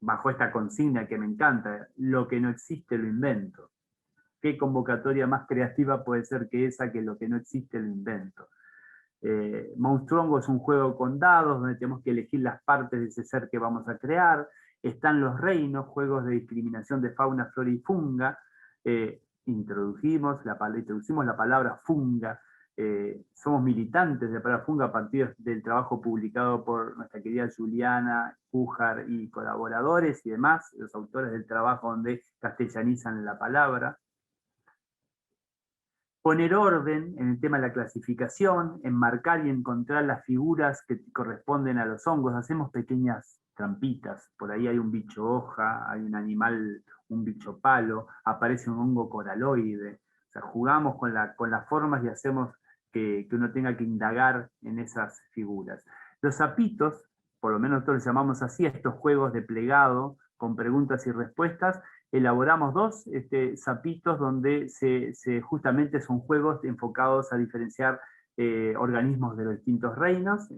Bajo esta consigna que me encanta, lo que no existe lo invento. ¿Qué convocatoria más creativa puede ser que esa, que lo que no existe lo invento? Monstruongo es un juego con dados donde tenemos que elegir las partes de ese ser que vamos a crear. Están los reinos, juegos de discriminación de fauna, flora y funga. Introducimos la palabra funga. Somos militantes de la palabra funga a partir del trabajo publicado por nuestra querida Juliana Pújar y colaboradores y demás, los autores del trabajo donde castellanizan la palabra. Poner orden en el tema de la clasificación, enmarcar y encontrar las figuras que corresponden a los hongos. Hacemos pequeñas trampitas. Por ahí hay un bicho hoja, hay un animal, un bicho palo, aparece un hongo coraloide. O sea, jugamos con las formas y hacemos que uno tenga que indagar en esas figuras. Los sapitos, por lo menos nosotros les llamamos así, a estos juegos de plegado con preguntas y respuestas, elaboramos dos sapitos donde justamente son juegos enfocados a diferenciar organismos de los distintos reinos,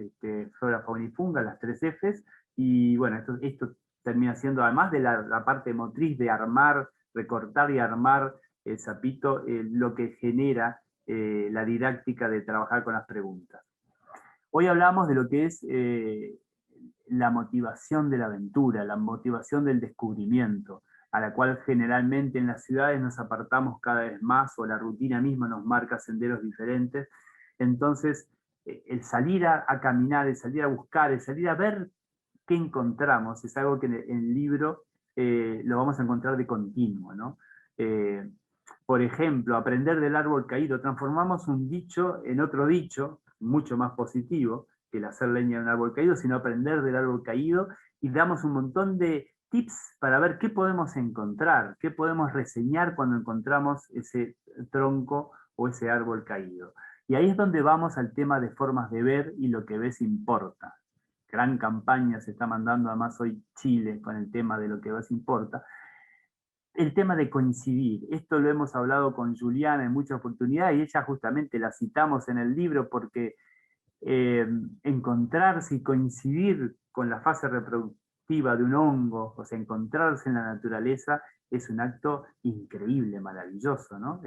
flora, fauna y funga, las 3 Fs, y bueno, esto termina siendo, además de la parte motriz de armar, recortar y armar el sapito, lo que genera la didáctica de trabajar con las preguntas. Hoy hablamos de lo que es la motivación de la aventura, la motivación del descubrimiento, a la cual generalmente en las ciudades nos apartamos cada vez más o la rutina misma nos marca senderos diferentes. Entonces, el salir a caminar, el salir a buscar, el salir a ver qué encontramos, es algo que en el libro lo vamos a encontrar de continuo, ¿no? Por ejemplo, aprender del árbol caído. Transformamos un dicho en otro dicho, mucho más positivo que el hacer leña de un árbol caído, sino aprender del árbol caído, y damos un montón de tips para ver qué podemos encontrar, qué podemos reseñar cuando encontramos ese tronco o ese árbol caído. Y ahí es donde vamos al tema de formas de ver y lo que ves importa. Gran campaña se está mandando además hoy Chile con el tema de lo que ves importa. El tema de coincidir, esto lo hemos hablado con Juliana en muchas oportunidades y ella justamente la citamos en el libro porque encontrarse y coincidir con la fase reproductiva de un hongo, o sea, encontrarse en la naturaleza, es un acto increíble, maravilloso, ¿no?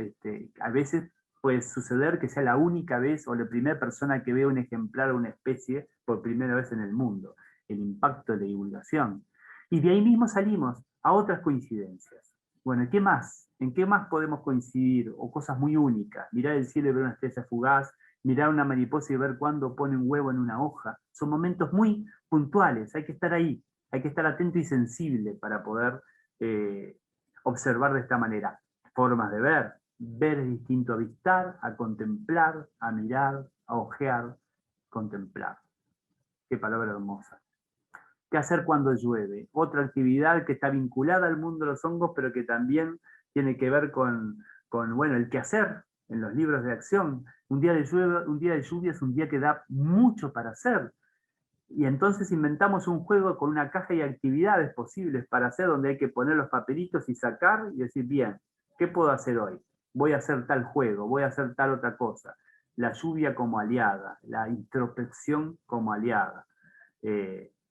A veces puede suceder que sea la única vez o la primera persona que vea un ejemplar o una especie por primera vez en el mundo. El impacto de la divulgación. Y de ahí mismo salimos a otras coincidencias. Bueno, ¿qué más? ¿En qué más podemos coincidir? O cosas muy únicas. Mirar el cielo y ver una estrella fugaz, mirar una mariposa y ver cuándo pone un huevo en una hoja. Son momentos muy puntuales, hay que estar ahí, hay que estar atento y sensible para poder observar de esta manera. Formas de ver. Ver es distinto a avistar, a contemplar, a mirar, a ojear, contemplar. Qué palabra hermosa. ¿Qué hacer cuando llueve? Otra actividad que está vinculada al mundo de los hongos, pero que también tiene que ver con bueno, el qué hacer en los libros de acción. Un día de lluvia es un día que da mucho para hacer. Y entonces inventamos un juego con una caja de actividades posibles para hacer, donde hay que poner los papelitos y sacar y decir, bien, ¿qué puedo hacer hoy? Voy a hacer tal juego, voy a hacer tal otra cosa. La lluvia como aliada, la introspección como aliada.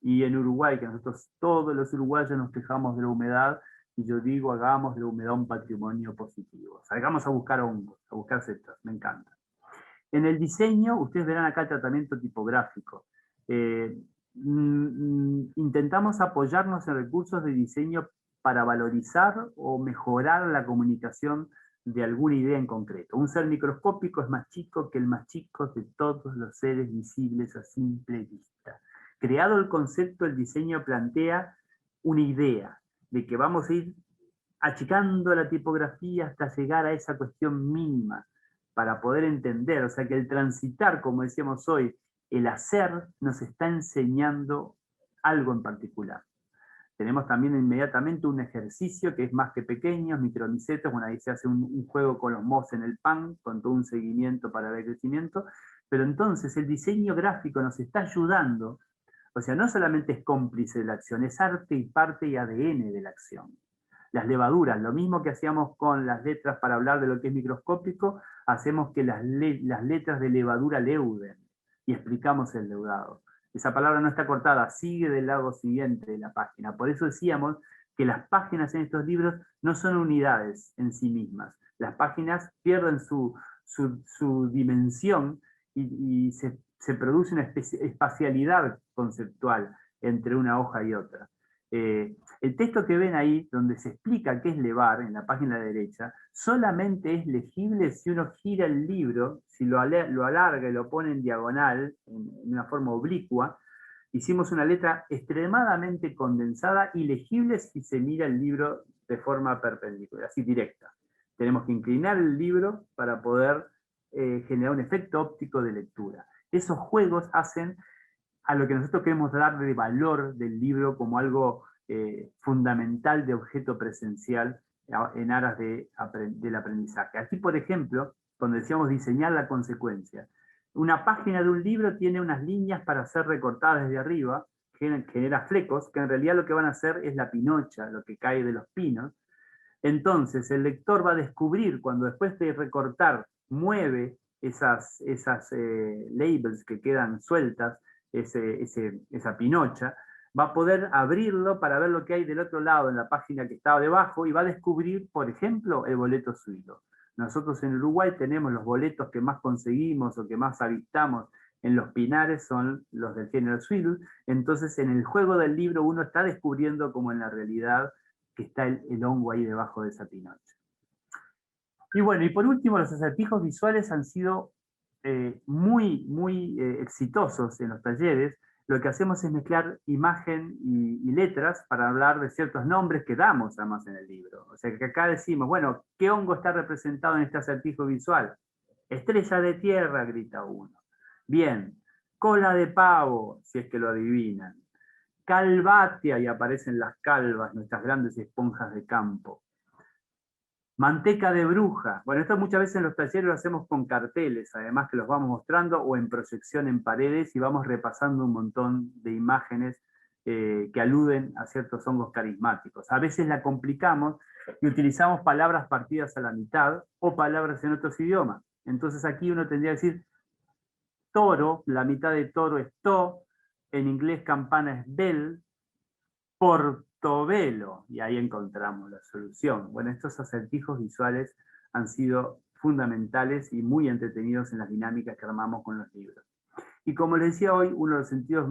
Y en Uruguay, que nosotros todos los uruguayos nos quejamos de la humedad, y yo digo, hagamos de la humedad un patrimonio positivo. Salgamos a buscar hongos, a buscar setas, me encanta. En el diseño, ustedes verán acá el tratamiento tipográfico. Intentamos apoyarnos en recursos de diseño para valorizar o mejorar la comunicación de alguna idea en concreto. Un ser microscópico es más chico que el más chico de todos los seres visibles a simple vista. Creado el concepto, el diseño plantea una idea de que vamos a ir achicando la tipografía hasta llegar a esa cuestión mínima para poder entender, o sea que el transitar, como decíamos hoy, el hacer nos está enseñando algo en particular. Tenemos también inmediatamente un ejercicio que es más que pequeño, micromicetos, bueno, ahí se hace un juego con los mos en el pan, con todo un seguimiento para ver crecimiento, pero entonces el diseño gráfico nos está ayudando, o sea, no solamente es cómplice de la acción, es arte y parte y ADN de la acción. Las levaduras, lo mismo que hacíamos con las letras para hablar de lo que es microscópico, hacemos que las letras de levadura leuden y explicamos el leudado. Esa palabra no está cortada, sigue del lado siguiente de la página. Por eso decíamos que las páginas en estos libros no son unidades en sí mismas. Las páginas pierden su dimensión y se produce una espacialidad conceptual entre una hoja y otra. El texto que ven ahí, donde se explica qué es levar, en la página derecha, solamente es legible si uno gira el libro, si lo alarga y lo pone en diagonal, en una forma oblicua. Hicimos una letra extremadamente condensada y legible si se mira el libro de forma perpendicular, así directa. Tenemos que inclinar el libro para poder generar un efecto óptico de lectura. Esos juegos hacen a lo que nosotros queremos dar de valor del libro como algo fundamental de objeto presencial en aras del aprendizaje. Aquí, por ejemplo, cuando decíamos diseñar la consecuencia, una página de un libro tiene unas líneas para ser recortadas desde arriba, genera flecos, que en realidad lo que van a hacer es la pinocha, lo que cae de los pinos. Entonces, el lector va a descubrir, cuando después de recortar, mueve esas labels que quedan sueltas, esa pinocha, va a poder abrirlo para ver lo que hay del otro lado en la página que estaba debajo y va a descubrir, por ejemplo, el boleto suizo. Nosotros en Uruguay tenemos los boletos que más conseguimos o que más avistamos en los pinares son los del género suizo. Entonces, en el juego del libro uno está descubriendo como en la realidad que está el hongo ahí debajo de esa pinocha. Y bueno, y por último, los acertijos visuales han sido muy exitosos en los talleres. Lo que hacemos es mezclar imagen y letras para hablar de ciertos nombres que damos además en el libro. O sea que acá decimos, bueno, ¿qué hongo está representado en este acertijo visual? Estrella de tierra, grita uno. Bien, cola de pavo, si es que lo adivinan. Calvatia, y aparecen las calvas, nuestras grandes esponjas de campo. Manteca de bruja. Bueno, esto muchas veces en los talleres lo hacemos con carteles, además que los vamos mostrando o en proyección en paredes y vamos repasando un montón de imágenes que aluden a ciertos hongos carismáticos. A veces la complicamos y utilizamos palabras partidas a la mitad o palabras en otros idiomas. Entonces aquí uno tendría que decir toro, la mitad de toro es to, en inglés campana es bell, portobelo, y ahí encontramos la solución. Bueno, estos acertijos visuales han sido fundamentales y muy entretenidos en las dinámicas que armamos con los libros. Y como les decía hoy, uno de los sentidos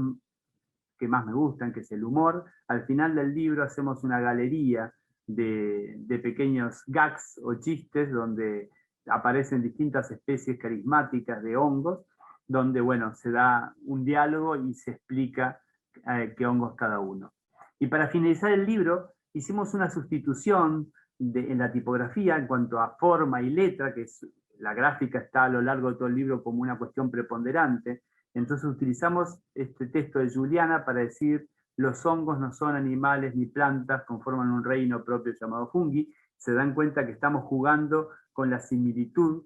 que más me gustan, que es el humor, al final del libro hacemos una galería de pequeños gags o chistes donde aparecen distintas especies carismáticas de hongos, donde, bueno, se da un diálogo y se explica qué hongos cada uno. Y para finalizar el libro, hicimos una sustitución en la tipografía en cuanto a forma y letra, que la gráfica está a lo largo de todo el libro como una cuestión preponderante. Entonces utilizamos este texto de Juliana para decir los hongos no son animales ni plantas, conforman un reino propio llamado fungi. Se dan cuenta que estamos jugando con la similitud,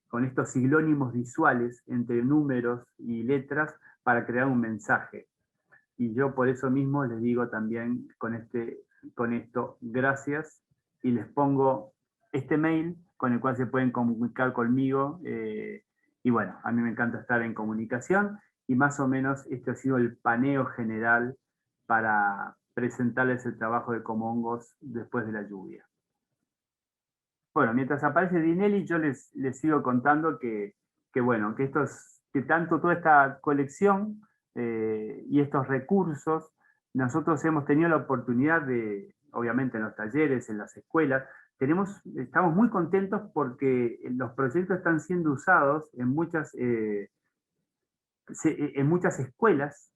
con estos siglónimos visuales entre números y letras para crear un mensaje. Y yo por eso mismo les digo también con esto gracias y les pongo este mail con el cual se pueden comunicar conmigo. Y bueno, a mí me encanta estar en comunicación y más o menos este ha sido el paneo general para presentarles el trabajo de Como Hongos después de la lluvia. Bueno, mientras aparece Dinelli, yo les sigo contando que bueno, que estos que tanto toda esta colección y estos recursos, nosotros hemos tenido la oportunidad de, obviamente en los talleres, en las escuelas, estamos muy contentos porque los proyectos están siendo usados en muchas escuelas.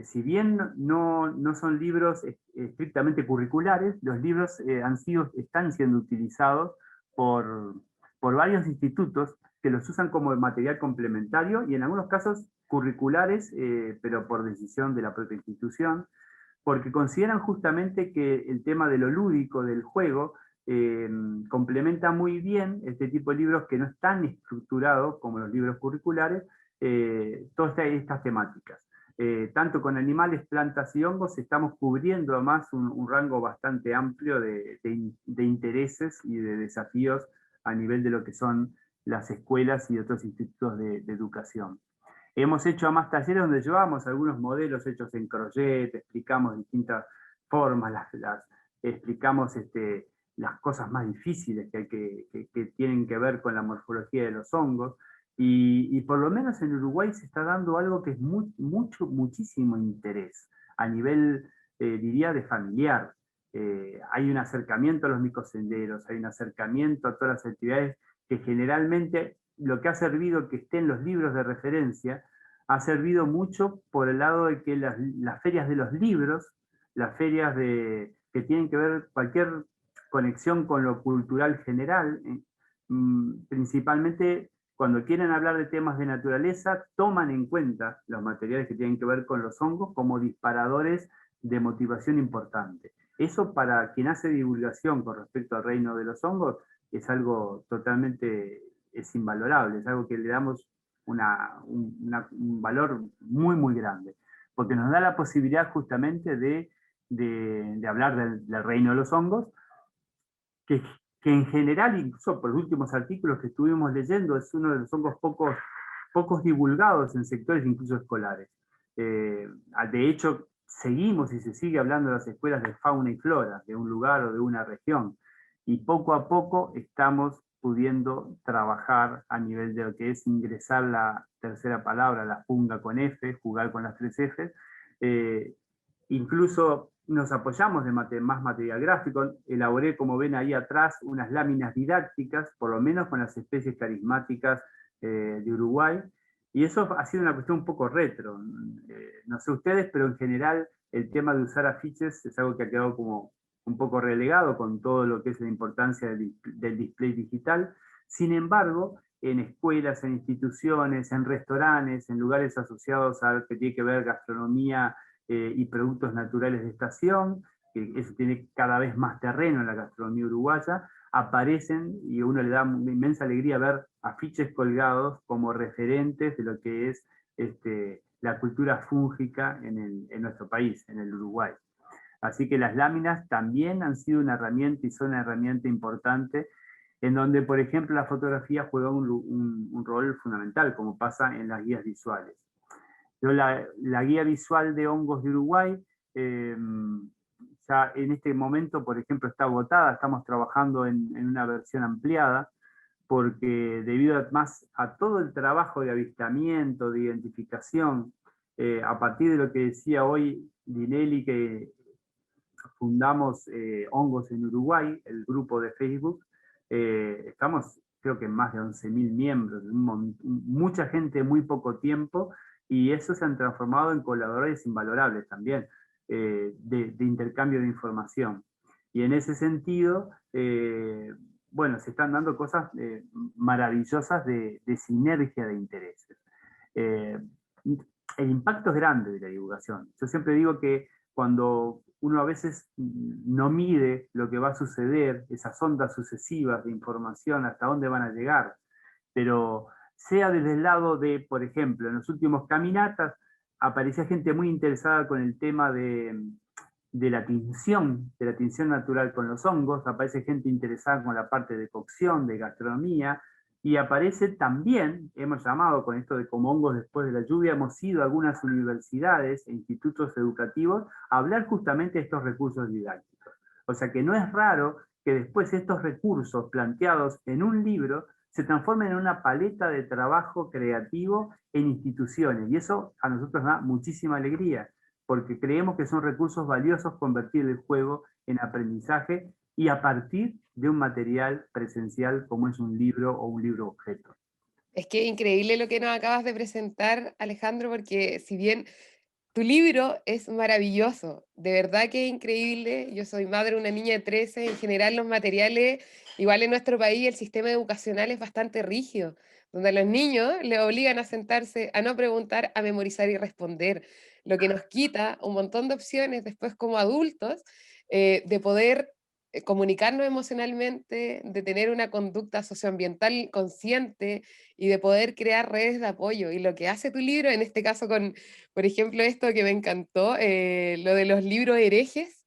Si bien no son libros estrictamente curriculares, los libros están siendo utilizados por varios institutos que los usan como material complementario y en algunos casos curriculares, pero por decisión de la propia institución, porque consideran justamente que el tema de lo lúdico, del juego, complementa muy bien este tipo de libros que no están estructurados como los libros curriculares, todas estas temáticas. Tanto con animales, plantas y hongos estamos cubriendo además un rango bastante amplio de intereses y de desafíos a nivel de lo que son las escuelas y otros institutos de educación. Hemos hecho más talleres donde llevamos algunos modelos hechos en crochet, explicamos distintas formas, explicamos las cosas más difíciles que tienen que ver con la morfología de los hongos. Y por lo menos en Uruguay se está dando algo que es muchísimo interés a nivel, diría, de familiar. Hay un acercamiento a los micosenderos, hay un acercamiento a todas las actividades que generalmente lo que ha servido que estén los libros de referencia ha servido mucho por el lado de que las ferias de los libros, las ferias que tienen que ver cualquier conexión con lo cultural general, principalmente cuando quieren hablar de temas de naturaleza, toman en cuenta los materiales que tienen que ver con los hongos como disparadores de motivación importante. Eso para quien hace divulgación con respecto al reino de los hongos es algo totalmente invalorable, es algo que le damos un valor muy grande, porque nos da la posibilidad justamente de hablar del reino de los hongos, que en general, incluso por los últimos artículos que estuvimos leyendo, es uno de los hongos pocos divulgados en sectores incluso escolares. De hecho, seguimos y se sigue hablando en las escuelas de fauna y flora, de un lugar o de una región, y poco a poco estamos pudiendo trabajar a nivel de lo que es ingresar la tercera palabra, la funga con F, jugar con las 3 Fs. Incluso nos apoyamos de más material gráfico. Elaboré, como ven ahí atrás, unas láminas didácticas, por lo menos con las especies carismáticas de Uruguay, y eso ha sido una cuestión un poco retro. No sé ustedes, pero en general el tema de usar afiches es algo que ha quedado como un poco relegado con todo lo que es la importancia del display digital. Sin embargo, en escuelas, en instituciones, en restaurantes, en lugares asociados a lo que tiene que ver gastronomía y productos naturales de estación, que eso tiene cada vez más terreno en la gastronomía uruguaya, aparecen y a uno le da una inmensa alegría ver afiches colgados como referentes de lo que es la cultura fúngica en nuestro país, en el Uruguay. Así que las láminas también han sido una herramienta y son una herramienta importante en donde, por ejemplo, la fotografía juega un rol fundamental, como pasa en las guías visuales. La guía visual de hongos de Uruguay, ya en este momento, por ejemplo, está agotada, estamos trabajando en una versión ampliada, porque debido a todo el trabajo de avistamiento, de identificación, a partir de lo que decía hoy Dinelli, que fundamos Hongos en Uruguay, el grupo de Facebook, estamos creo que en más de 11.000 miembros, mucha gente en muy poco tiempo, y eso se han transformado en colaboradores invalorables también, de intercambio de información. Y en ese sentido, bueno, se están dando cosas maravillosas de sinergia de intereses. El impacto es grande de la divulgación. Yo siempre digo que cuando uno a veces no mide lo que va a suceder, esas ondas sucesivas de información, hasta dónde van a llegar, pero sea desde el lado de, por ejemplo, en los últimos caminatas, aparecía gente muy interesada con el tema de la tinción natural con los hongos, aparece gente interesada con la parte de cocción, de gastronomía, y aparece también, hemos llamado con esto de como hongos después de la lluvia, hemos ido a algunas universidades e institutos educativos a hablar justamente de estos recursos didácticos. O sea que no es raro que después estos recursos planteados en un libro se transformen en una paleta de trabajo creativo en instituciones. Y eso a nosotros da muchísima alegría, porque creemos que son recursos valiosos convertir el juego en aprendizaje y a partir de un material presencial como es un libro o un libro objeto. Es que es increíble lo que nos acabas de presentar, Alejandro, porque si bien tu libro es maravilloso, de verdad que es increíble. Yo soy madre de una niña de 13, en general los materiales, igual en nuestro país el sistema educacional es bastante rígido, donde a los niños les obligan a sentarse, a no preguntar, a memorizar y responder, lo que nos quita un montón de opciones después como adultos de poder comunicarnos emocionalmente, de tener una conducta socioambiental consciente y de poder crear redes de apoyo. Y lo que hace tu libro, en este caso con, por ejemplo, esto que me encantó, lo de los libros herejes,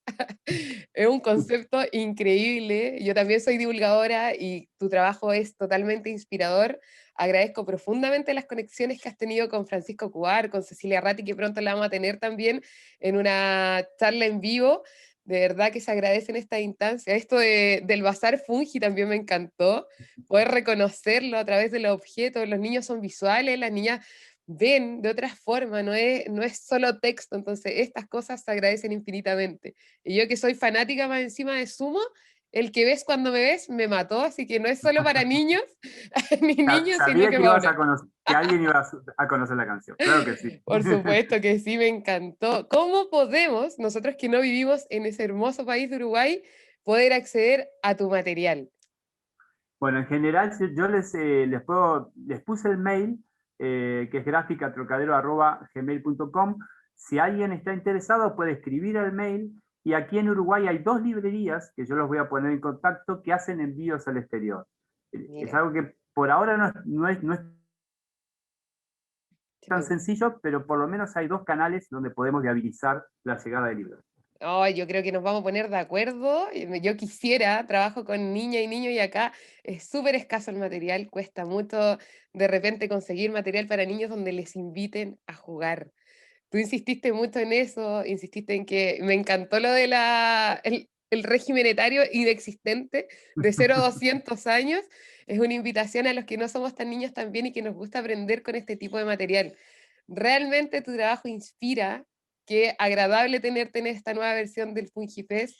es un concepto increíble. Yo también soy divulgadora y tu trabajo es totalmente inspirador. Agradezco profundamente las conexiones que has tenido con Francisco Cubar, con Cecilia Ratti, que pronto la vamos a tener también en una charla en vivo. De verdad que se agradece en esta instancia. Esto del bazar fungi también me encantó, poder reconocerlo a través de los objetos. Los niños son visuales, las niñas ven de otra forma, no es solo texto, entonces estas cosas se agradecen infinitamente. Y yo que soy fanática más encima de Sumo, el que ves cuando me ves me mató, así que no es solo para niños, ni niños, sino Sabía que que, para... que alguien iba a conocer la canción, claro que sí. Por supuesto que sí, me encantó. ¿Cómo podemos, nosotros que no vivimos en ese hermoso país de Uruguay, poder acceder a tu material? Bueno, en general yo les puse el mail, que es graficatrocadero@gmail.com. Si alguien está interesado puede escribir al mail, y aquí en Uruguay hay 2 librerías que yo los voy a poner en contacto que hacen envíos al exterior. Es Mira, algo que por ahora no es tan sencillo, pero por lo menos hay 2 canales donde podemos viabilizar la llegada de libros. oh, yo creo que nos vamos a poner de acuerdo. Yo quisiera, trabajo con niña y niños y acá es súper escaso el material, cuesta mucho de repente conseguir material para niños donde les inviten a jugar. Tú insististe mucho en eso, insististe en que me encantó lo de el régimen etario y de existente de 0 a 200 años. Es una invitación a los que no somos tan niños también y que nos gusta aprender con este tipo de material. Realmente tu trabajo inspira, qué agradable tenerte en esta nueva versión del FungiFest.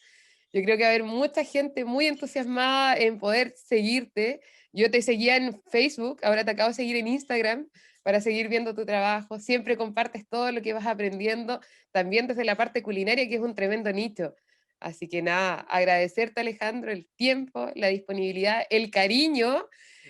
Yo creo que va a haber mucha gente muy entusiasmada en poder seguirte. Yo te seguía en Facebook, ahora te acabo de seguir en Instagram para seguir viendo tu trabajo. Siempre compartes todo lo que vas aprendiendo, también desde la parte culinaria, que es un tremendo nicho. Así que nada, agradecerte, Alejandro, el tiempo, la disponibilidad, el cariño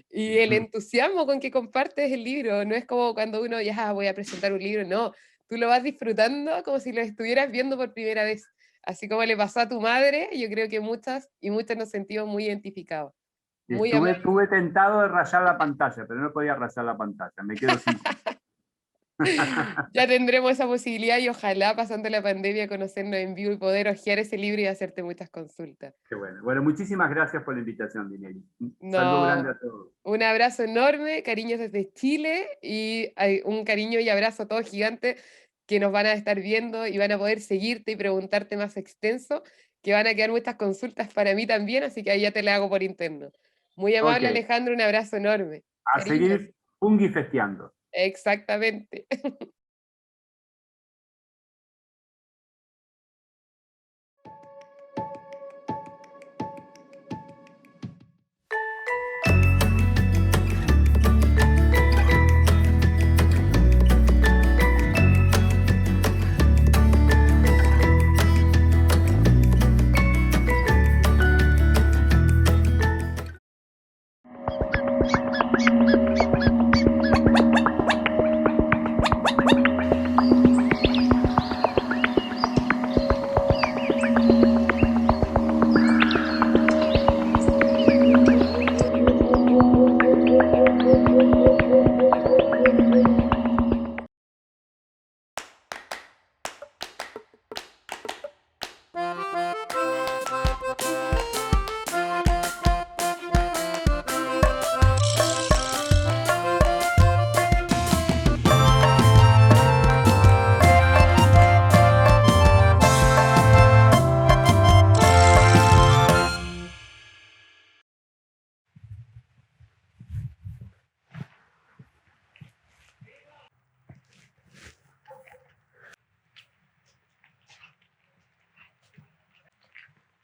y el entusiasmo con que compartes el libro. No es como cuando uno ya voy a presentar un libro, no. Tú lo vas disfrutando como si lo estuvieras viendo por primera vez. Así como le pasó a tu madre, yo creo que muchas y muchos nos sentimos muy identificados. Muy amable. Estuve tentado de rayar la pantalla, pero no podía rayar la pantalla, me quedo sin. Ya tendremos esa posibilidad y ojalá pasando la pandemia conocernos en vivo y poder hojear ese libro y hacerte muchas consultas. Qué bueno. Bueno, muchísimas gracias por la invitación, Dinelli. Un No, saludo grande a todos. un abrazo enorme, cariños desde Chile y un cariño y abrazo a todos gigantes que nos van a estar viendo y van a poder seguirte y preguntarte más extenso, que van a quedar muchas consultas para mí también, así que ahí ya te la hago por interno. Muy amable, Ok, Alejandro, un abrazo enorme. a Cariños. seguir fungifesteando. Exactamente.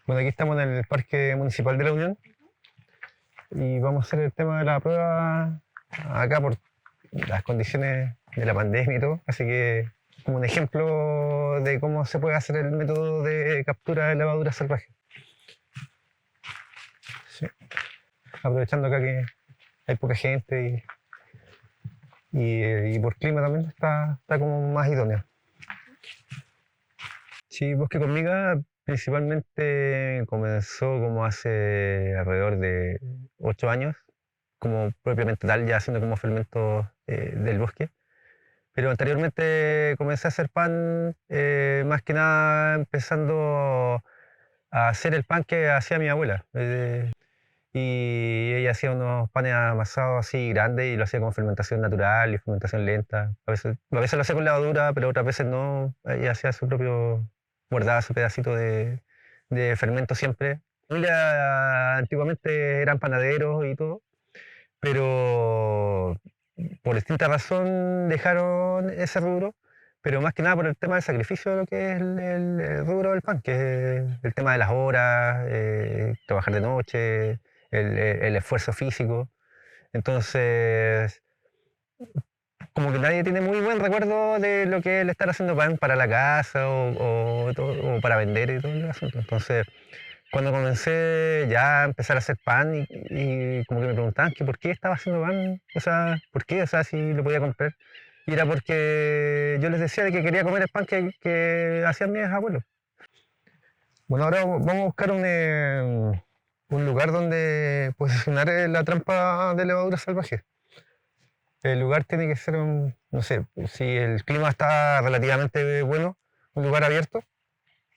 Bueno, aquí estamos en el Parque Municipal de la Unión y vamos a hacer el tema de la prueba acá por las condiciones de la pandemia y todo, así que como un ejemplo de cómo se puede hacer el método de captura de levadura salvaje. Sí. Aprovechando acá que hay poca gente y por clima también está como más idóneo. Sí, Bosque con Miga principalmente comenzó como hace alrededor de 8 años, como propiamente tal, ya haciendo como fermento del bosque. Pero anteriormente comencé a hacer pan, más que nada empezando a hacer el pan que hacía mi abuela. Y ella hacía unos panes amasados así grandes y lo hacía con fermentación natural y fermentación lenta. A veces lo hacía con levadura, pero otras veces no. Ella hacía su propio, guardaba su pedacito de fermento siempre. Mi familia antiguamente eran panaderos y todo, pero por distinta razón dejaron ese rubro, pero más que nada por el tema del sacrificio de lo que es el rubro del pan, que es el tema de las horas, trabajar de noche, el esfuerzo físico. Entonces, como que nadie tiene muy buen recuerdo de lo que es el estar haciendo pan para la casa o para vender y todo el asunto. Entonces, cuando comencé ya a empezar a hacer pan y como que me preguntaban que por qué estaba haciendo pan, o sea, por qué, o sea, si lo podía comprar. Y era porque yo les decía de que quería comer el pan que hacían mis abuelos. Bueno, ahora vamos a buscar un lugar donde posicionar la trampa de levadura salvaje. El lugar tiene que ser, no sé, si el clima está relativamente bueno, un lugar abierto,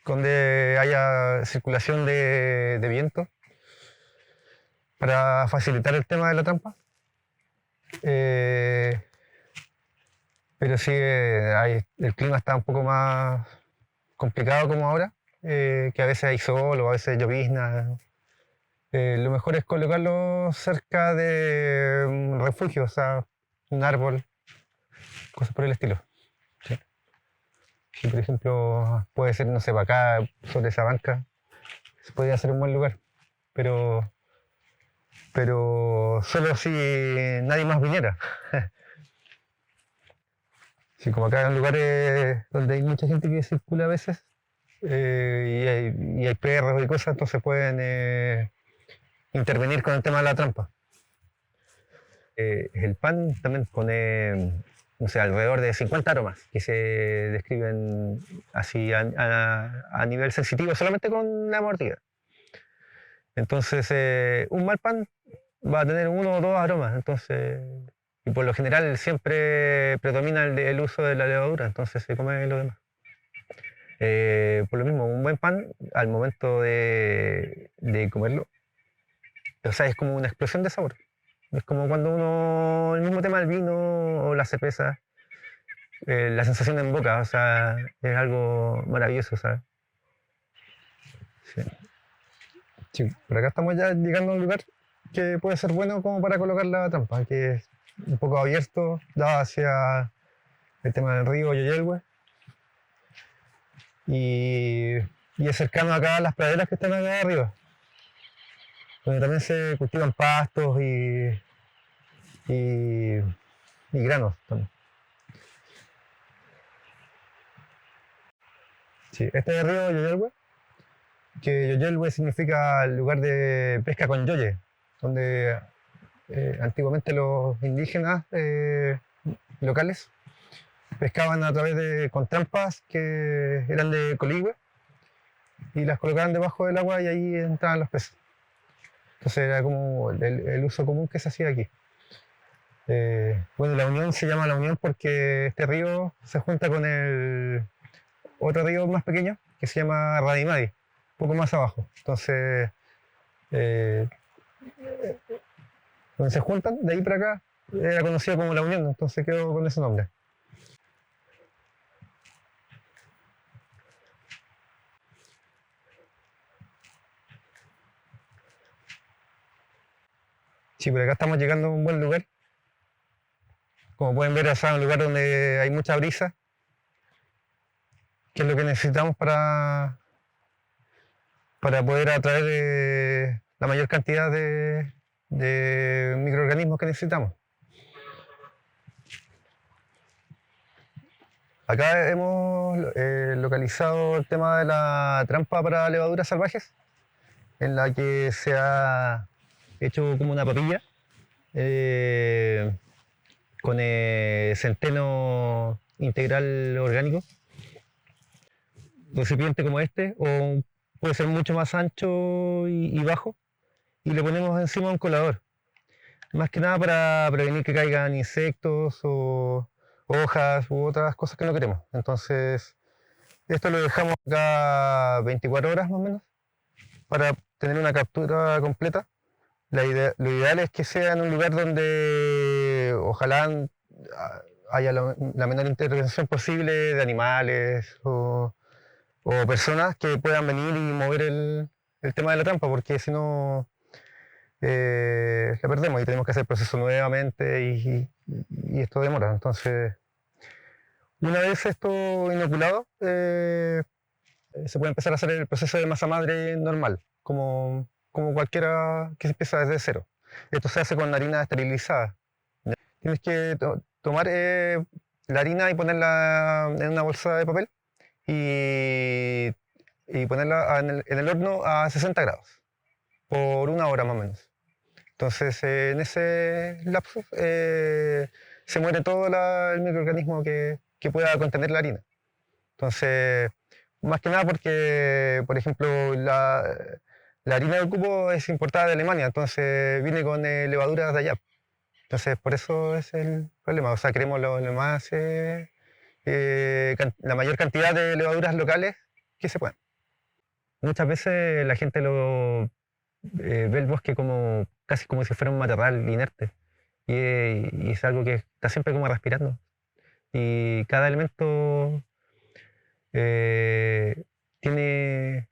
donde haya circulación de viento para facilitar el tema de la trampa. Pero sí, el clima está un poco más complicado como ahora, que a veces hay sol o a veces llovizna. Lo mejor es colocarlo cerca de un refugio, o sea, un árbol, cosas por el estilo. Sí. Y por ejemplo, puede ser, no sé, para acá, sobre esa banca, se podría hacer un buen lugar, pero solo si nadie más viniera. Sí, como acá en lugares donde hay mucha gente que circula a veces y hay perros y cosas, entonces pueden intervenir con el tema de la trampa. El pan también pone, no sé, alrededor de 50 aromas que se describen así a nivel sensitivo solamente con la mordida. Entonces, un mal pan va a tener uno o dos aromas, entonces, y por lo general siempre predomina el uso de la levadura, entonces se come lo demás. Por lo mismo, un buen pan, al momento de comerlo, o sea, es como una explosión de sabor. Es como cuando uno, el mismo tema del vino o la cerveza, la sensación en boca, o sea, es algo maravilloso, ¿sabes? Sí. Sí, por acá estamos ya llegando a un lugar que puede ser bueno como para colocar la trampa, que es un poco abierto, da hacia el tema del río Yoyelhue y es cercano acá a las praderas que están acá arriba, donde también se cultivan pastos y granos también. Sí, este es el río Yoyelhue, que Yoyelhue significa el lugar de pesca con yoye, donde antiguamente los indígenas locales pescaban a través con trampas que eran de coligüe y las colocaban debajo del agua y ahí entraban los peces. Entonces era como el uso común que se hacía aquí. Bueno, la unión se llama la unión porque este río se junta con el otro río más pequeño que se llama Radimadi, un poco más abajo. Entonces, donde se juntan, de ahí para acá, era conocido como la unión, entonces quedó con ese nombre. Sí, por acá estamos llegando a un buen lugar. Como pueden ver, es un lugar donde hay mucha brisa, que es lo que necesitamos para poder atraer la mayor cantidad de microorganismos que necesitamos. Acá hemos localizado el tema de la trampa para levaduras salvajes, en la que se ha hecho como una papilla con centeno integral orgánico, recipiente como este, o puede ser mucho más ancho y bajo, y le ponemos encima un colador, más que nada para prevenir que caigan insectos o hojas u otras cosas que no queremos. Entonces, esto lo dejamos acá 24 horas más o menos para tener una captura completa. Lo ideal es que sea en un lugar donde ojalá haya la menor intervención posible de animales o personas que puedan venir y mover el tema de la trampa, porque si no la perdemos y tenemos que hacer el proceso nuevamente y esto demora. Entonces, una vez esto inoculado, se puede empezar a hacer el proceso de masa madre normal, como cualquiera que se empieza desde cero. Esto se hace con harina esterilizada. Tienes que tomar la harina y ponerla en una bolsa de papel y ponerla en el horno a 60 grados por 1 hora más o menos. Entonces, en ese lapso se muere todo el microorganismo que pueda contener la harina. Entonces, más que nada porque, por ejemplo, la harina de ocupo es importada de Alemania, entonces viene con levaduras de allá. Entonces, por eso es el problema. O sea, queremos la mayor cantidad de levaduras locales que se puedan. Muchas veces la gente ve el bosque casi como si fuera un matorral inerte. Y es algo que está siempre como respirando. Y cada elemento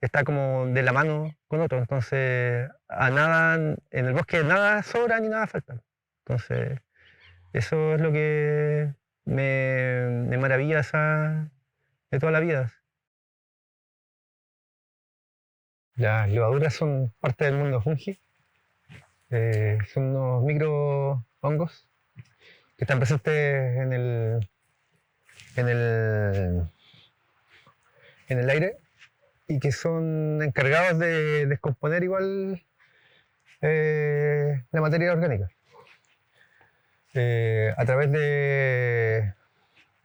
está como de la mano con otro. Entonces, en el bosque nada sobra ni nada falta. Entonces, eso es lo que me maravilla de toda la vida. Las levaduras son parte del mundo fungi. Son unos microhongos que están presentes en el aire y que son encargados de descomponer igual la materia orgánica a través de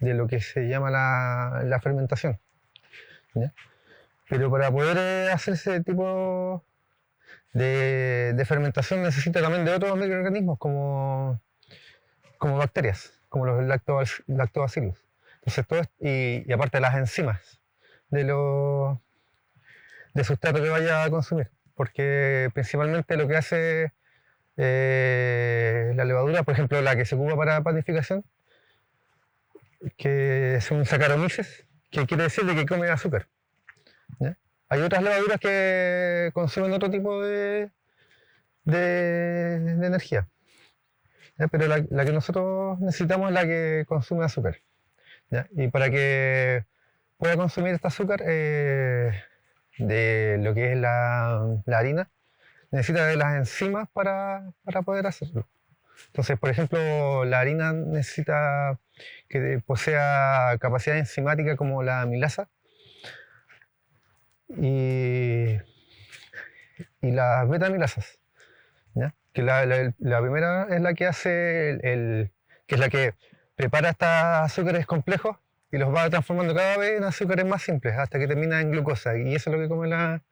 lo que se llama la fermentación, ¿ya? Pero para poder hacer ese tipo de fermentación necesita también de otros microorganismos como bacterias, como los lactobacillus. Entonces, y aparte las enzimas de sustrato que vaya a consumir, porque principalmente lo que hace la levadura, por ejemplo, la que se ocupa para panificación, que son Saccharomyces, que quiere decir de que come azúcar, ¿ya? Hay otras levaduras que consumen otro tipo de energía, ¿ya? Pero la que nosotros necesitamos es la que consume azúcar, ¿ya? Y para que pueda consumir este azúcar de lo que es la harina, necesita de las enzimas para poder hacerlo. Entonces, por ejemplo, la harina necesita que posea capacidad enzimática como la amilasa y las beta-amilasas, ¿ya? Que la primera es la que hace que es la que prepara estos azúcares complejos y los va transformando cada vez en azúcares más simples hasta que termina en glucosa, y eso es lo que come la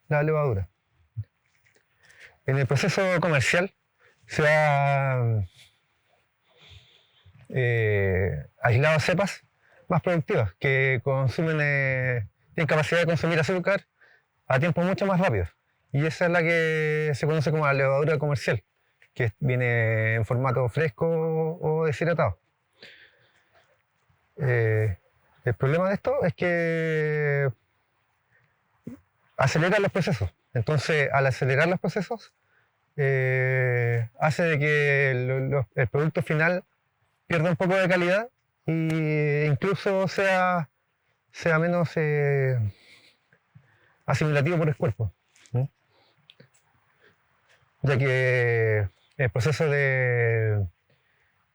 levadura. En el proceso comercial se ha aislado cepas más productivas que tienen capacidad de consumir azúcar a tiempos mucho más rápidos. Y esa es la que se conoce como la levadura comercial, que viene en formato fresco o deshidratado. El problema de esto es que acelera los procesos. Entonces, al acelerar los procesos, hace de que el producto final pierda un poco de calidad e incluso sea menos asimilativo por el cuerpo, ¿no? Ya que el proceso de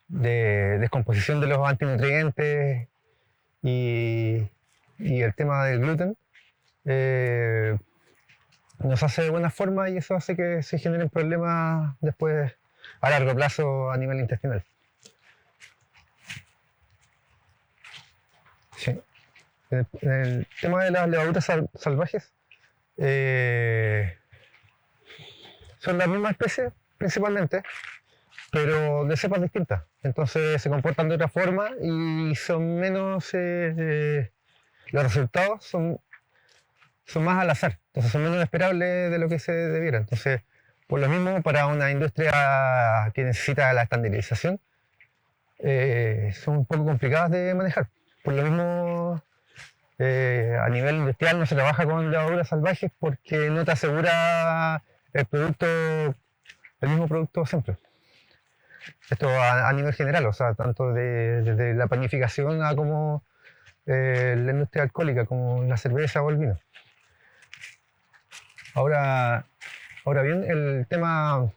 descomposición de los antinutrientes y el tema del gluten eh, nos hace de buena forma y eso hace que se generen problemas después a largo plazo a nivel intestinal. Sí. El tema de las levaduras salvajes son la misma especie principalmente, pero de cepas distintas. Entonces se comportan de otra forma y son menos, los resultados son más al azar, entonces son menos esperables de lo que se debiera. Entonces, por lo mismo, para una industria que necesita la estandarización, son un poco complicadas de manejar. Por lo mismo, a nivel industrial no se trabaja con levaduras salvajes porque no te asegura el mismo producto siempre. Esto a nivel general, o sea, tanto desde la panificación a como la industria alcohólica, como la cerveza o el vino. Ahora bien, el tema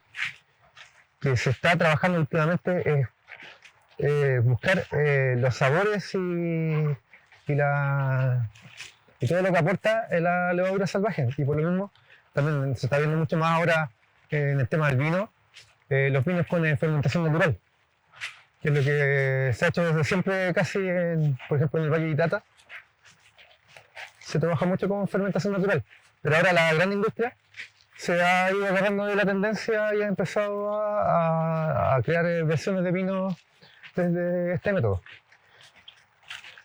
que se está trabajando últimamente es buscar los sabores y todo lo que aporta la levadura salvaje. Y por lo mismo, también se está viendo mucho más ahora en el tema del vino, los vinos con fermentación natural, que es lo que se ha hecho desde siempre casi, por ejemplo, en el Valle de Itata, se trabaja mucho con fermentación natural. Pero ahora la gran industria se ha ido agarrando de la tendencia y ha empezado a crear versiones de vino desde este método.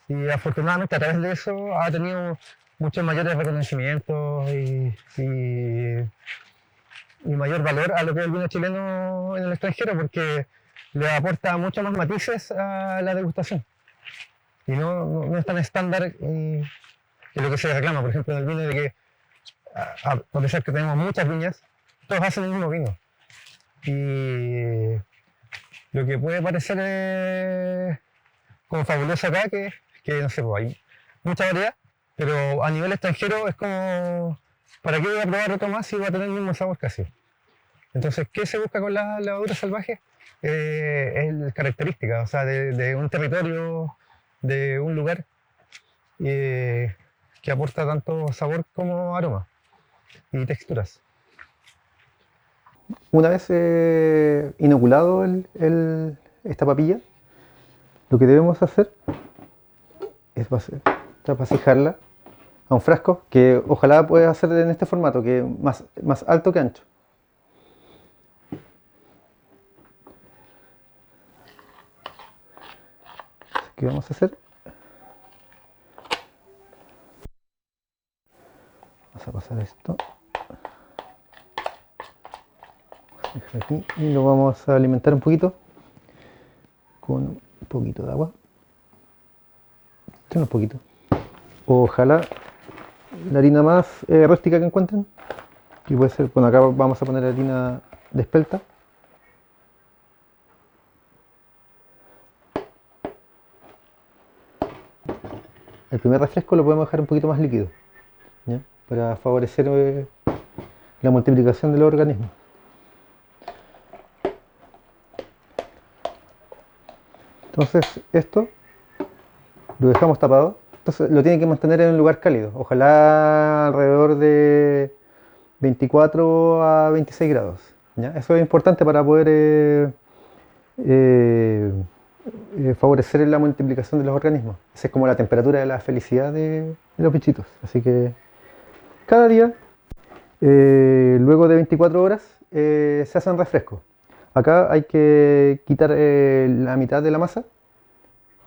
Y afortunadamente a través de eso ha tenido muchos mayores reconocimientos y mayor valor a lo que es el vino chileno en el extranjero, porque le aporta muchos más matices a la degustación. Y no es tan estándar que lo que se reclama, por ejemplo, en el vino, de que a pesar que tenemos muchas viñas, todos hacen el mismo vino. Y lo que puede parecer como fabuloso acá, que no sé, pues hay mucha variedad, pero a nivel extranjero es como, ¿para qué voy a probar otro más si va a tener el mismo sabor casi? Entonces, ¿qué se busca con las levaduras salvajes? Es característica, o sea, de un territorio, de un lugar, que aporta tanto sabor como aroma y texturas. Una vez inoculado esta papilla, lo que debemos hacer es trapasijarla a un frasco que ojalá pueda hacer en este formato, que es más alto que ancho. ¿Qué vamos a hacer? Vamos a pasar esto. Dejar aquí y lo vamos a alimentar un poquito con un poquito de agua. Un poquito. Ojalá la harina más rústica que encuentren. Y puede ser, bueno, acá vamos a poner harina de espelta. El primer refresco lo podemos dejar un poquito más líquido, ¿ya? Para favorecer la multiplicación de los organismos. Entonces esto lo dejamos tapado. Entonces lo tienen que mantener en un lugar cálido, ojalá alrededor de 24 a 26 grados, ¿ya? Eso es importante para poder favorecer la multiplicación de los organismos. Esa es como la temperatura de la felicidad de los bichitos. Así que cada día, luego de 24 horas, se hacen refrescos. Acá hay que quitar la mitad de la masa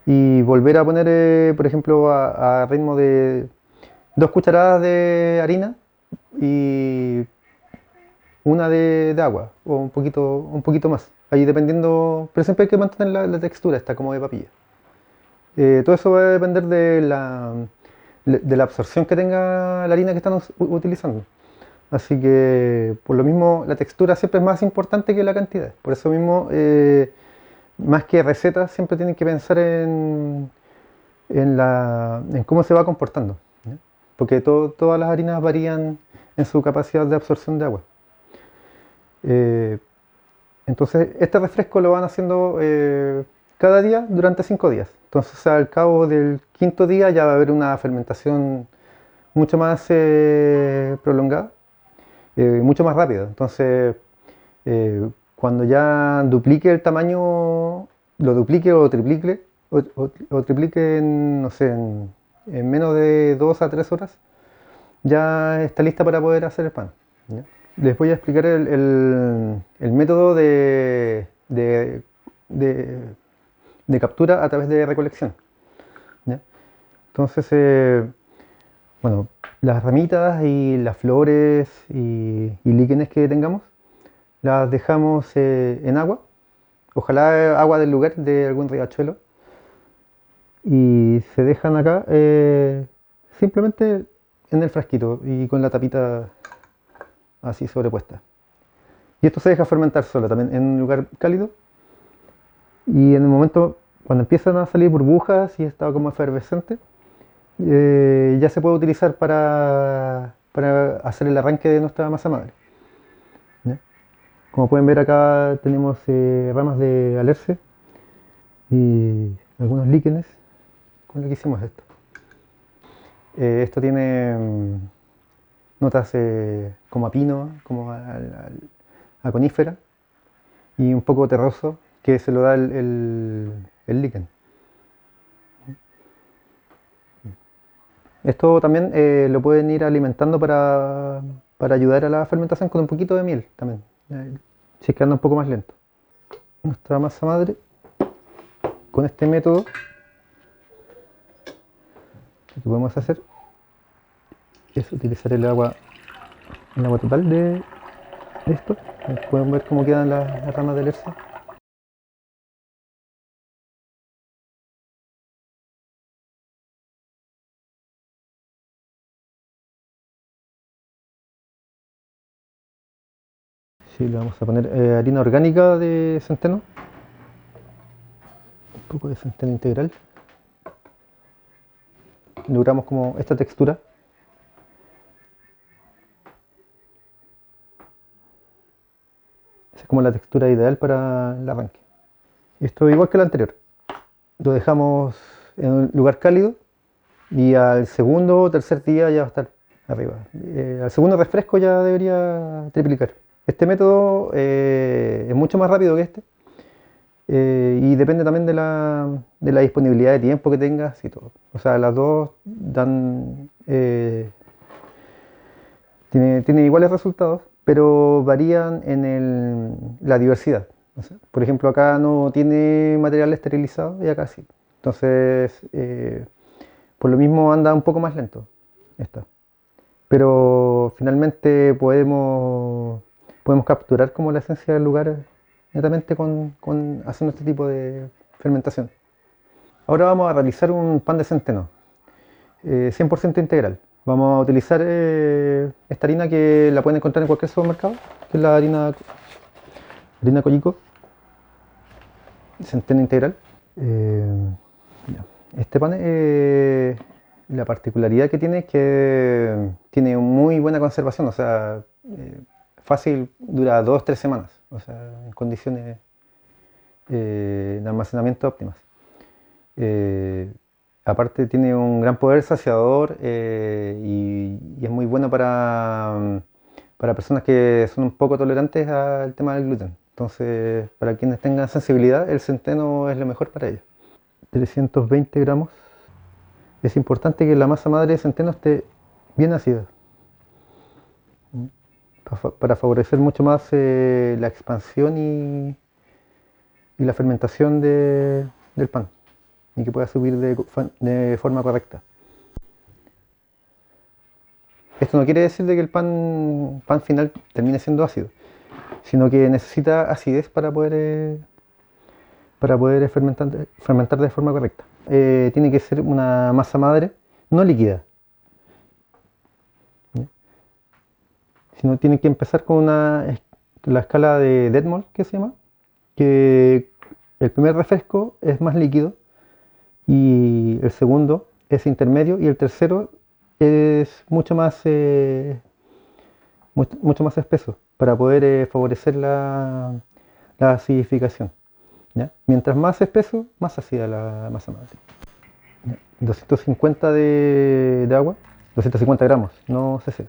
y volver a poner, por ejemplo, a ritmo de 2 cucharadas de harina y una de agua, o un poquito más. Ahí dependiendo, pero siempre hay que mantener la textura esta como de papilla. Todo eso va a depender de la absorción que tenga la harina que están utilizando. Así que por lo mismo la textura siempre es más importante que la cantidad. Por eso mismo, más que recetas, siempre tienen que pensar en cómo se va comportando, ¿ya? porque todas las harinas varían en su capacidad de absorción de agua. Entonces, este refresco lo van haciendo cada día durante 5 días. Entonces, al cabo del quinto día ya va a haber una fermentación mucho más prolongada, mucho más rápida. Entonces, cuando ya duplique el tamaño, lo duplique o triplique, o triplique no sé, en menos de 2 a 3 horas, ya está lista para poder hacer el pan, ¿ya? Les voy a explicar el método de captura a través de recolección, ¿ya? Entonces, bueno, las ramitas y las flores y líquenes que tengamos, las dejamos en agua, ojalá agua del lugar, de algún riachuelo, y se dejan acá simplemente en el frasquito y con la tapita así sobrepuesta. Y esto se deja fermentar solo, también en un lugar cálido, y en el momento cuando empiezan a salir burbujas y está como efervescente, ya se puede utilizar para hacer el arranque de nuestra masa madre, ¿ya? Como pueden ver acá tenemos ramas de alerce y algunos líquenes con lo que hicimos esto. Esto tiene notas como a pino, como a conífera y un poco terroso que se lo da el líquen. Esto también lo pueden ir alimentando para ayudar a la fermentación con un poquito de miel también, si es que anda un poco más lento. Nuestra masa madre, con este método, lo que podemos hacer es utilizar el agua total de esto. Pueden ver cómo quedan las ramas de alerce. Sí, le vamos a poner harina orgánica de centeno, un poco de centeno integral. Logramos como esta textura. Esa es como la textura ideal para el arranque. Esto igual que el anterior. Lo dejamos en un lugar cálido y al segundo o tercer día ya va a estar arriba. Al segundo refresco ya debería triplicar. Este método es mucho más rápido que este, y depende también de la disponibilidad de tiempo que tengas y todo. O sea, las dos dan tienen iguales resultados, pero varían en la diversidad. O sea, por ejemplo, acá no tiene material esterilizado y acá sí. Entonces, por lo mismo anda un poco más lento esta. Pero finalmente podemos capturar como la esencia del lugar netamente haciendo este tipo de fermentación. Ahora vamos a realizar un pan de centeno, 100% integral. Vamos a utilizar esta harina que la pueden encontrar en cualquier supermercado, que es la harina Coyico, centeno integral. Este pan, la particularidad que tiene es que tiene muy buena conservación, o sea, fácil, dura 2-3 semanas, o sea, en condiciones de almacenamiento óptimas. Aparte tiene un gran poder saciador y es muy bueno para personas que son un poco tolerantes al tema del gluten. Entonces, para quienes tengan sensibilidad, el centeno es lo mejor para ellos. 320 gramos. Es importante que la masa madre de centeno esté bien ácida, para favorecer mucho más la expansión y la fermentación del pan, y que pueda subir de forma correcta. Esto no quiere decir de que el pan final termine siendo ácido, sino que necesita acidez para poder fermentar de forma correcta. Tiene que ser una masa madre no líquida, ¿ya? Sino tiene que empezar con la escala de Detmold, que se llama, que el primer refresco es más líquido y el segundo es intermedio y el tercero es mucho más espeso para poder favorecer la acidificación. ¿Ya? Mientras más espeso, más ácida la masa madre. 250 de agua, 250 gramos, no cc.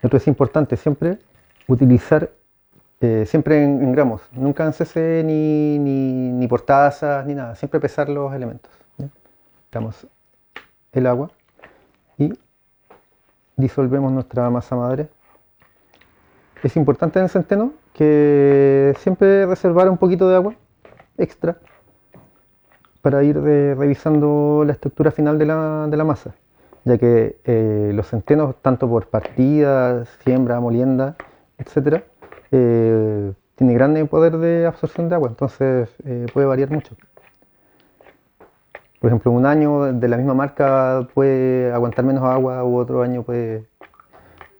Entonces es importante siempre utilizar, siempre en gramos, nunca en cc ni por tazas ni nada, siempre pesar los elementos. ¿Ya? Damos el agua y disolvemos nuestra masa madre. Es importante en el centeno que siempre reservar un poquito de agua extra para ir revisando la estructura final de la masa, ya que los centenos, tanto por partida, siembra, molienda, etc., tiene gran poder de absorción de agua, entonces puede variar mucho. Por ejemplo, un año de la misma marca puede aguantar menos agua, u otro año puede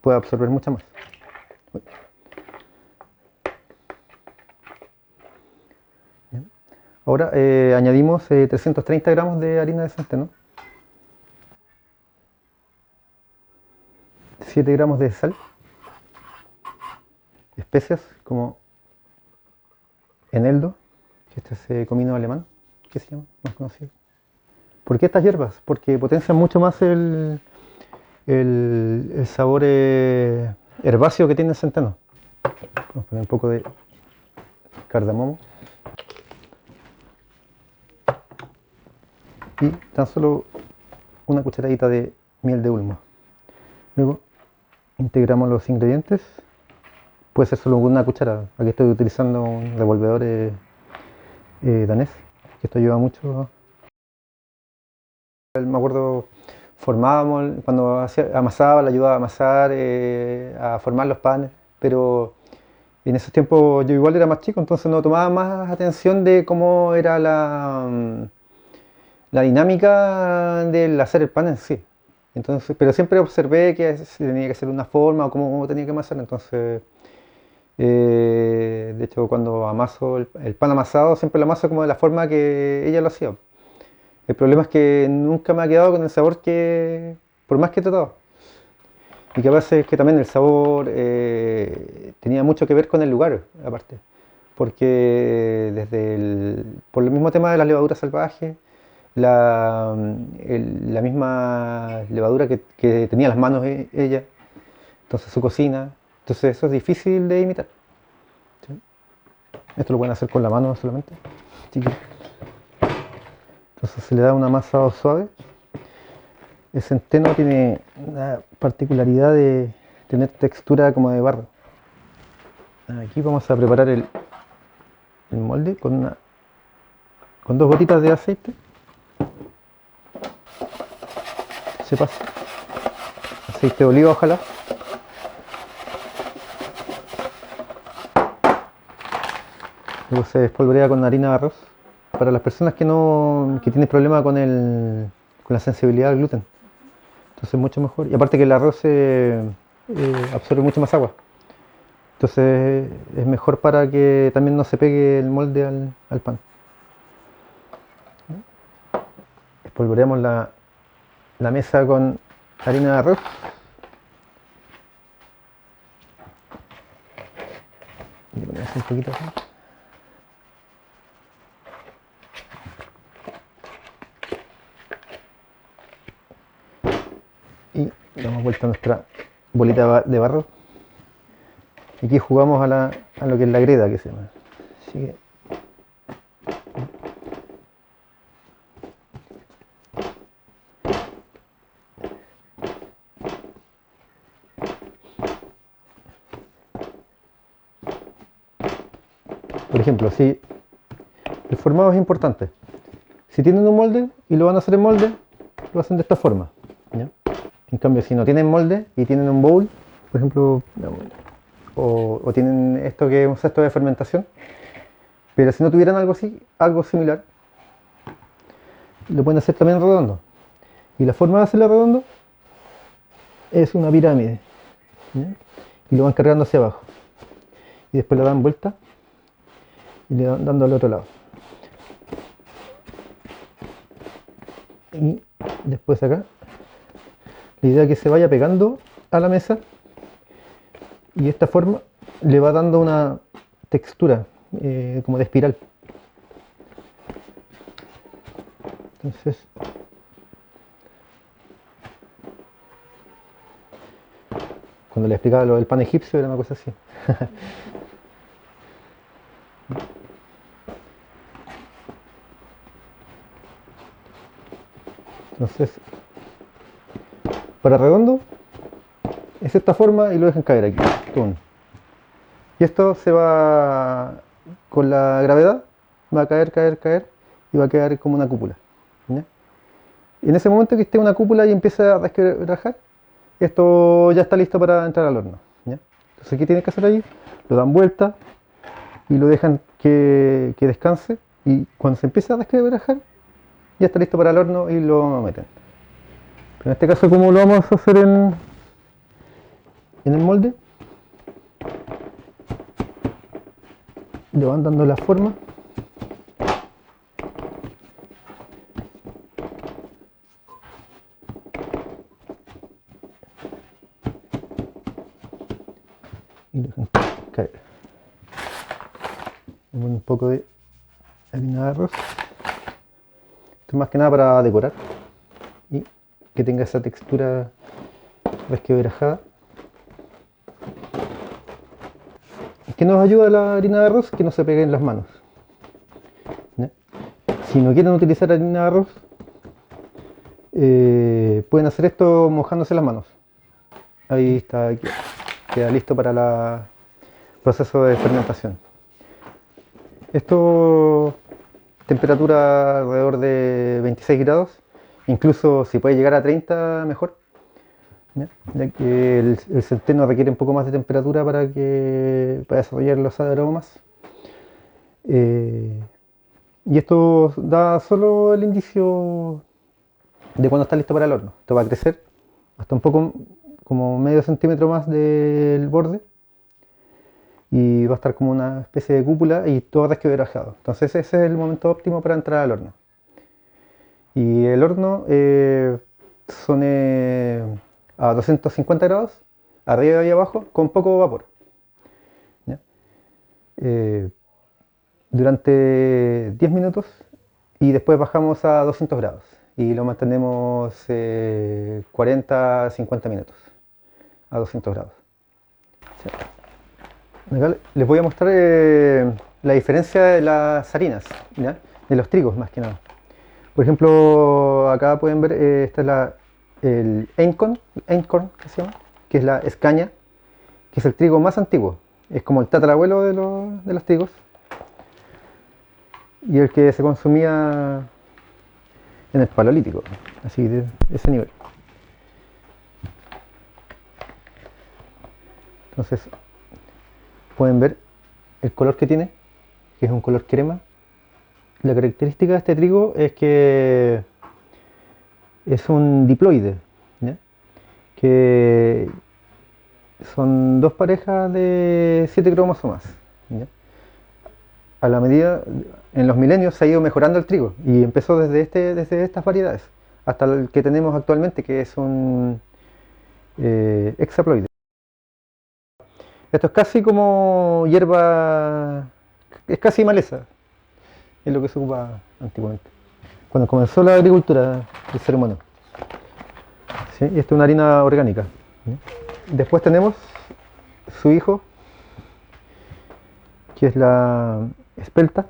absorber mucha más. Ahora añadimos 330 gramos de harina de centeno, 7 gramos de sal, especias como eneldo, que este es comino alemán, que se llama, más conocido. ¿Por qué estas hierbas? Porque potencian mucho más el sabor herbáceo que tiene el centeno. Vamos a poner un poco de cardamomo. Y tan solo una cucharadita de miel de ulmo. Luego integramos los ingredientes. Puede ser solo una cucharada. Aquí estoy utilizando un revolvedor danés, que esto ayuda mucho. Me acuerdo, formábamos, cuando amasaba, le ayudaba a amasar, a formar los panes, pero en esos tiempos yo igual era más chico, entonces no tomaba más atención de cómo era la dinámica del hacer el pan en sí. Entonces, pero siempre observé que se tenía que hacer de una forma o cómo tenía que amasar. Entonces, de hecho, cuando amaso el pan amasado, siempre lo amaso como de la forma que ella lo hacía. El problema es que nunca me ha quedado con el sabor que, por más que he tratado. Y que a veces es que también el sabor tenía mucho que ver con el lugar, aparte. Porque por el mismo tema de las levaduras salvajes, la misma levadura que tenía las manos ella, entonces su cocina, entonces eso es difícil de imitar. ¿Sí? Esto lo pueden hacer con la mano solamente. Entonces se le da un amasado suave. El centeno tiene la particularidad de tener textura como de barro. Aquí vamos a preparar el molde con 2 gotitas de aceite. Se pasa aceite de oliva, ojalá. Luego se espolvorea con harina de arroz para las personas que tienen problema con la sensibilidad al gluten. Entonces mucho mejor, y aparte que el arroz absorbe mucho más agua, entonces es mejor para que también no se pegue el molde al pan. Espolvoreamos la mesa con harina de arroz. Le ponemos un poquito así. Y damos vuelta a nuestra bolita de barro. Y aquí jugamos a lo que es la greda, que se llama. Así que por ejemplo, si el formado es importante, si tienen un molde y lo van a hacer en molde, lo hacen de esta forma, ¿ya? En cambio, si no tienen molde y tienen un bowl, por ejemplo, o tienen esto que es un cesto de fermentación, pero si no tuvieran algo así, algo similar, lo pueden hacer también redondo. Y la forma de hacerlo redondo es una pirámide, ¿ya? Y lo van cargando hacia abajo. Y después lo dan vuelta y le dan dando al otro lado. Y después acá La idea es que se vaya pegando a la mesa y de esta forma le va dando una textura como de espiral. Entonces, cuando le explicaba lo del pan egipcio era una cosa así. Entonces, para redondo es esta forma y lo dejan caer aquí. ¡Tum! Y esto se va con la gravedad, va a caer, caer, caer y va a quedar como una cúpula. ¿Ya? Y en ese momento que esté una cúpula y empiece a resquebrajar, esto ya está listo para entrar al horno. ¿Ya? Entonces, ¿qué tienen que hacer ahí? Lo dan vuelta y lo dejan que descanse, y cuando se empieza a resquebrajar ya está listo para el horno y lo meten. Pero en este caso, como lo vamos a hacer en el molde, le van dando la forma. Y lo dejan caer. Le ponen un poco de harina de arroz. Esto es más que nada para decorar y que tenga esa textura resquebrajada. ¿Qué nos ayuda la harina de arroz? Que no se pegue en las manos. ¿Ya? Si no quieren utilizar harina de arroz, pueden hacer esto mojándose las manos. Ahí está, queda listo para el proceso de fermentación. Esto, temperatura alrededor de 26 grados, incluso si puede llegar a 30 mejor, ¿ya? Ya que el centeno requiere un poco más de temperatura para desarrollar los aromas. Y esto da solo el indicio de cuando está listo para el horno. Esto va a crecer hasta un poco, como medio centímetro más del borde, y va a estar como una especie de cúpula y todo resquebrajado. Entonces ese es el momento óptimo para entrar al horno. Y el horno son a 250 grados, arriba y abajo, con poco vapor. ¿Ya? Durante 10 minutos y después bajamos a 200 grados y lo mantenemos 40-50 minutos a 200 grados. ¿Sí? Acá les voy a mostrar la diferencia de las harinas, ¿ya? De los trigos más que nada. Por ejemplo, acá pueden ver, esta es el Einkorn, que se llama, que es la escaña, que es el trigo más antiguo. Es como el tatarabuelo de los trigos y el que se consumía en el Paleolítico, así de ese nivel. Entonces, pueden ver el color que tiene, que es un color crema. La característica de este trigo es que es un diploide, ¿ya? Que son dos parejas de 7 cromosomas, ¿ya? A la medida, en los milenios se ha ido mejorando el trigo y empezó desde estas variedades hasta el que tenemos actualmente, que es un hexaploide. Esto es casi como hierba, es casi maleza, es lo que se ocupa antiguamente, cuando comenzó la agricultura del ser humano. ¿Sí? Y esta es una harina orgánica. ¿Sí? Después tenemos su hijo, que es la espelta.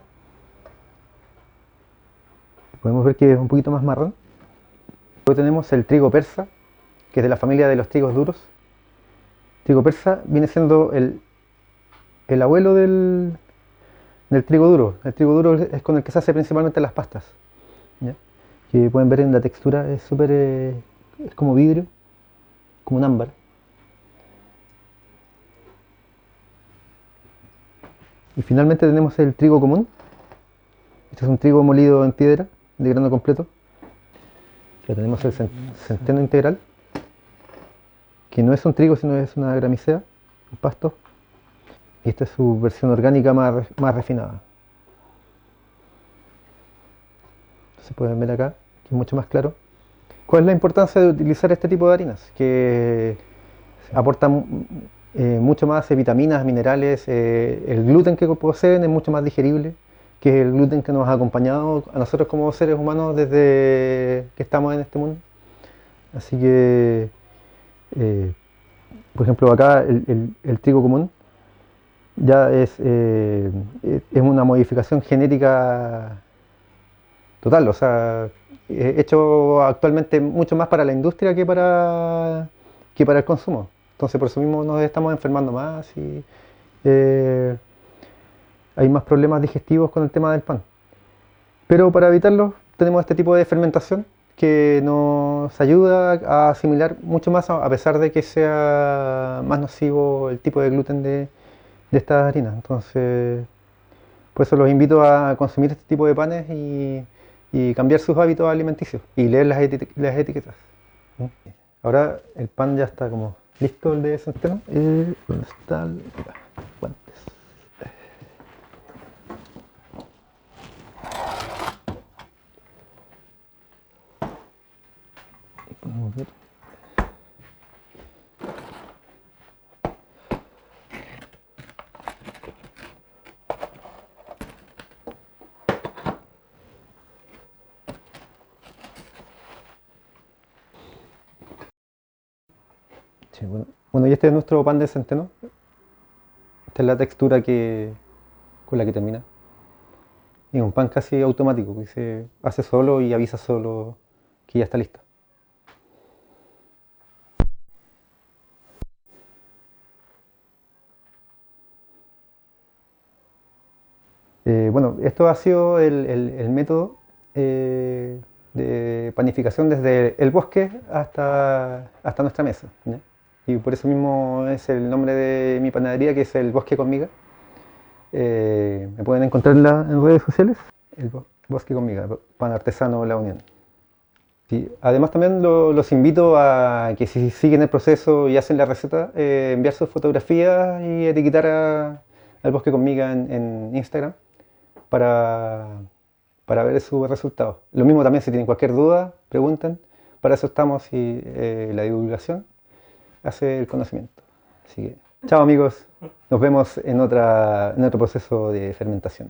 Podemos ver que es un poquito más marrón. Luego tenemos el trigo persa, que es de la familia de los trigos duros. El trigo persa viene siendo el abuelo del trigo duro. El trigo duro es con el que se hace principalmente las pastas, ¿ya? Que pueden ver en la textura, es súper, es como vidrio, como un ámbar. Y finalmente tenemos el trigo común. Este es un trigo molido en piedra, de grano completo. Ya tenemos el centeno integral, que no es un trigo, sino es una gramícea, un pasto. Y esta es su versión orgánica más refinada. Se pueden ver acá, que es mucho más claro. ¿Cuál es la importancia de utilizar este tipo de harinas? Que aportan mucho más vitaminas, minerales, el gluten que poseen es mucho más digerible, que es el gluten que nos ha acompañado a nosotros como seres humanos desde que estamos en este mundo. Así que, por ejemplo, acá el trigo común ya es una modificación genética total, o sea, hecho actualmente mucho más para la industria que para el consumo. Entonces por eso mismo nos estamos enfermando más y eh, hay más problemas digestivos con el tema del pan. Pero para evitarlo tenemos este tipo de fermentación que nos ayuda a asimilar mucho más a pesar de que sea más nocivo el tipo de gluten de estas harinas. Entonces por eso los invito a consumir este tipo de panes y cambiar sus hábitos alimenticios y leer las etiquetas. ¿Mm? Ahora el pan ya está como listo, el de centeno. ¿Dónde está el guantes? Y podemos ver. Sí, bueno, y este es nuestro pan de centeno. Esta es la textura con la que termina. Y es un pan casi automático, que se hace solo y avisa solo que ya está listo. Bueno, esto ha sido el método de panificación desde el bosque hasta nuestra mesa, ¿ya? Y por eso mismo es el nombre de mi panadería, que es el Bosque con Miga. Me pueden encontrar en redes sociales, el Bosque con Miga, pan artesano La Unión. Sí, además también los invito a que si siguen el proceso y hacen la receta, enviar sus fotografías y etiquetar al Bosque con Miga en Instagram para, para ver sus resultados. Lo mismo también si tienen cualquier duda, pregunten. Para eso estamos y la divulgación hace el conocimiento. Así que, chao amigos, nos vemos en otro proceso de fermentación.